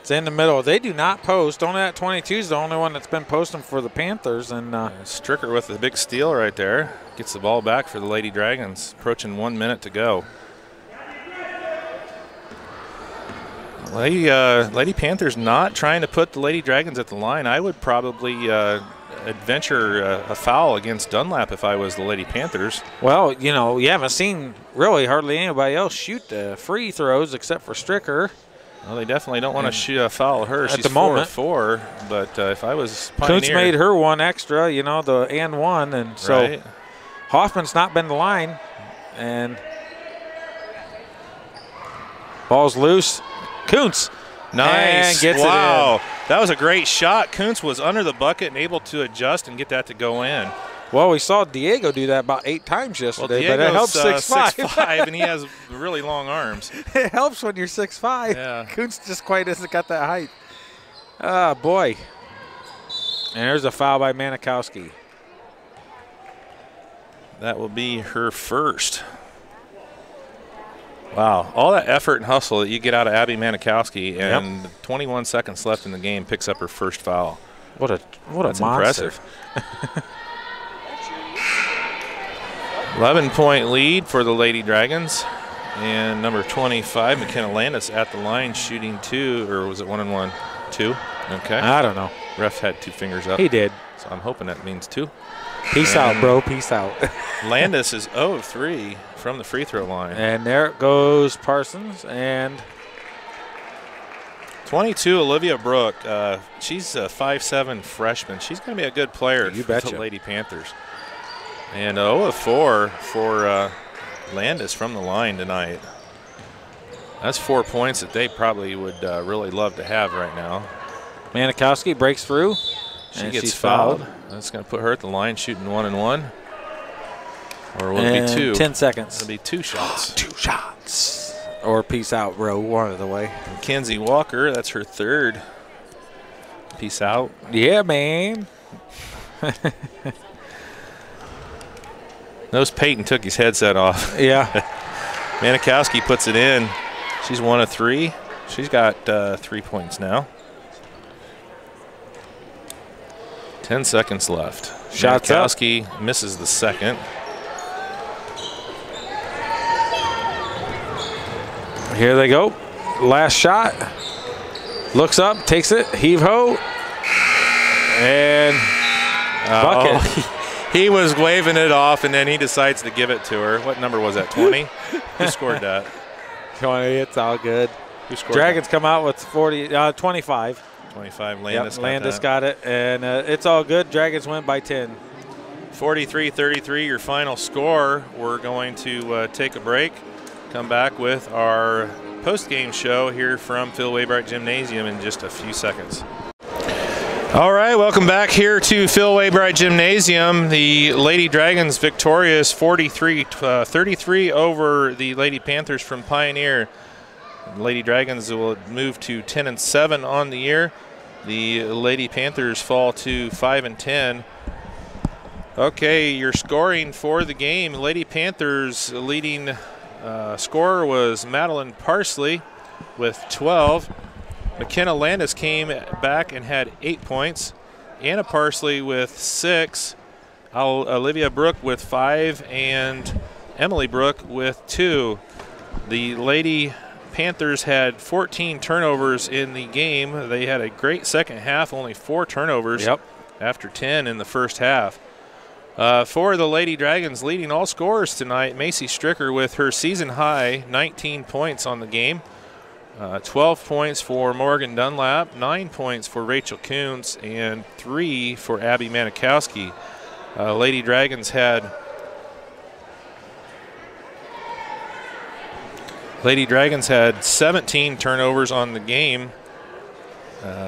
[SPEAKER 2] It's in the middle. They do not post. Only that 22 is the only one that's been posting for the Panthers. And
[SPEAKER 1] Stricker with the big steal right there. Gets the ball back for the Lady Dragons. Approaching 1 minute to go. Lady Panthers not trying to put the Lady Dragons at the line. I would probably adventure a foul against Dunlap if I was the Lady Panthers.
[SPEAKER 2] Well, you know, you haven't seen really hardly anybody else shoot free throws except for Stricker.
[SPEAKER 1] Well, they definitely don't want to foul her. She's
[SPEAKER 2] the moment.
[SPEAKER 1] 4-4, but if I was Pioneer.
[SPEAKER 2] Kuntz made her one extra, you know, the and one, and so
[SPEAKER 1] right.
[SPEAKER 2] Hoffman's not been the line, and ball's loose. Kuntz.
[SPEAKER 1] Nice.
[SPEAKER 2] And gets
[SPEAKER 1] wow.
[SPEAKER 2] it in.
[SPEAKER 1] That was a great shot. Kuntz was under the bucket and able to adjust and get that to go in.
[SPEAKER 2] Well, we saw Diego do that about 8 times yesterday,
[SPEAKER 1] well,
[SPEAKER 2] but it helps 6'5".
[SPEAKER 1] 6'5", and he has really long arms.
[SPEAKER 2] It helps when you're 6'5".
[SPEAKER 1] Yeah.
[SPEAKER 2] Kuntz just quite hasn't got that height. Ah, boy. And there's a foul by Manikowski.
[SPEAKER 1] That will be her first. Wow, all that effort and hustle that you get out of Abby Manikowski, and 21 seconds left in the game, picks up her first foul.
[SPEAKER 2] What a
[SPEAKER 1] That's
[SPEAKER 2] monster.
[SPEAKER 1] Impressive. 11-point lead for the Lady Dragons, and number 25, McKenna Landis, at the line shooting 2, or was it 1 and 1? 2. Okay.
[SPEAKER 2] I don't know.
[SPEAKER 1] Ref had 2 fingers up.
[SPEAKER 2] He did.
[SPEAKER 1] So I'm hoping that means 2.
[SPEAKER 2] Peace out, bro. Peace out.
[SPEAKER 1] Landis is 0 of 3 from the free throw line.
[SPEAKER 2] And there it goes Parsons. And
[SPEAKER 1] 22, Olivia Brooke. She's a 5'7" freshman. She's going to be a good player
[SPEAKER 2] You
[SPEAKER 1] for
[SPEAKER 2] betcha.
[SPEAKER 1] the Lady Panthers. And 0 of 4 for Landis from the line tonight. That's 4 points that they probably would really love to have right now.
[SPEAKER 2] Manikowski breaks through.
[SPEAKER 1] She gets fouled. That's going to put her at the line shooting 1 and 1. Or will it be 2?
[SPEAKER 2] 10 seconds.
[SPEAKER 1] It'll be 2 shots.
[SPEAKER 2] 2 shots. Or peace out, bro. One of the way.
[SPEAKER 1] Mackenzie Walker, that's her 3rd. Peace out.
[SPEAKER 2] Yeah, man.
[SPEAKER 1] Notice Peyton took his headset off.
[SPEAKER 2] Yeah.
[SPEAKER 1] Manikowski puts it in. She's 1 of 3. She's got 3 points now. 10 seconds left.
[SPEAKER 2] Shots up.
[SPEAKER 1] Manikowski misses the second.
[SPEAKER 2] Here they go. Last shot. Looks up, takes it, heave-ho. And bucket.
[SPEAKER 1] He was waving it off, and then he decides to give it to her. What number was that, 20? Who scored that?
[SPEAKER 2] 20, it's all good.
[SPEAKER 1] Who scored
[SPEAKER 2] Dragons come out with 25.
[SPEAKER 1] 25, Landis,
[SPEAKER 2] Yep, Landis got it, and it's all good. Dragons win by 10.
[SPEAKER 1] 43-33, your final score. We're going to take a break, come back with our post-game show here from Phil Waybright Gymnasium in just a few seconds. All right, welcome back here to Phil Waybright Gymnasium. The Lady Dragons victorious 33 over the Lady Panthers from Pioneer. The Lady Dragons will move to 10-7 on the year. The Lady Panthers fall to 5-10. Okay, your scoring for the game. Lady Panthers leading scorer was Madeline Parsley with 12. McKenna Landis came back and had 8 points. Anna Parsley with 6. Olivia Brooke with 5. And Emily Brooke with 2. The Lady Panthers had 14 turnovers in the game. They had a great second half, only 4 turnovers after 10 in the first half. For the Lady Dragons, leading all scorers tonight, Macy Stricker with her season high 19 points on the game. 12 points for Morgan Dunlap, 9 points for Rachel Kuntz, and 3 for Abby Manikowski. Lady Dragons had Lady Dragons had 17 turnovers on the game,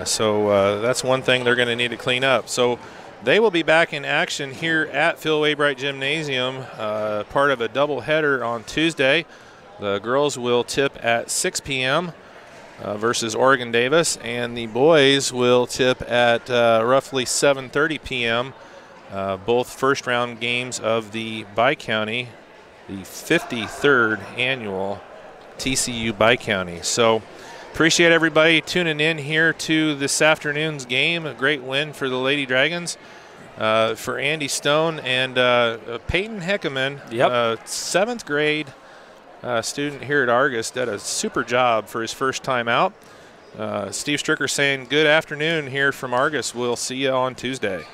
[SPEAKER 1] so that's one thing they're going to need to clean up. So they will be back in action here at Phil Waybright Gymnasium, part of a doubleheader on Tuesday. The girls will tip at 6 p.m. Versus Oregon Davis, and the boys will tip at roughly 7:30 p.m. Both first-round games of the Bi-County, the 53rd annual TCU Bi-County. So appreciate everybody tuning in here to this afternoon's game. A great win for the Lady Dragons. For Andy Stone and Peyton Heckeman, 7th grade student here at Argos, did a super job for his first time out. Steve Stricker saying good afternoon here from Argos. We'll see you on Tuesday.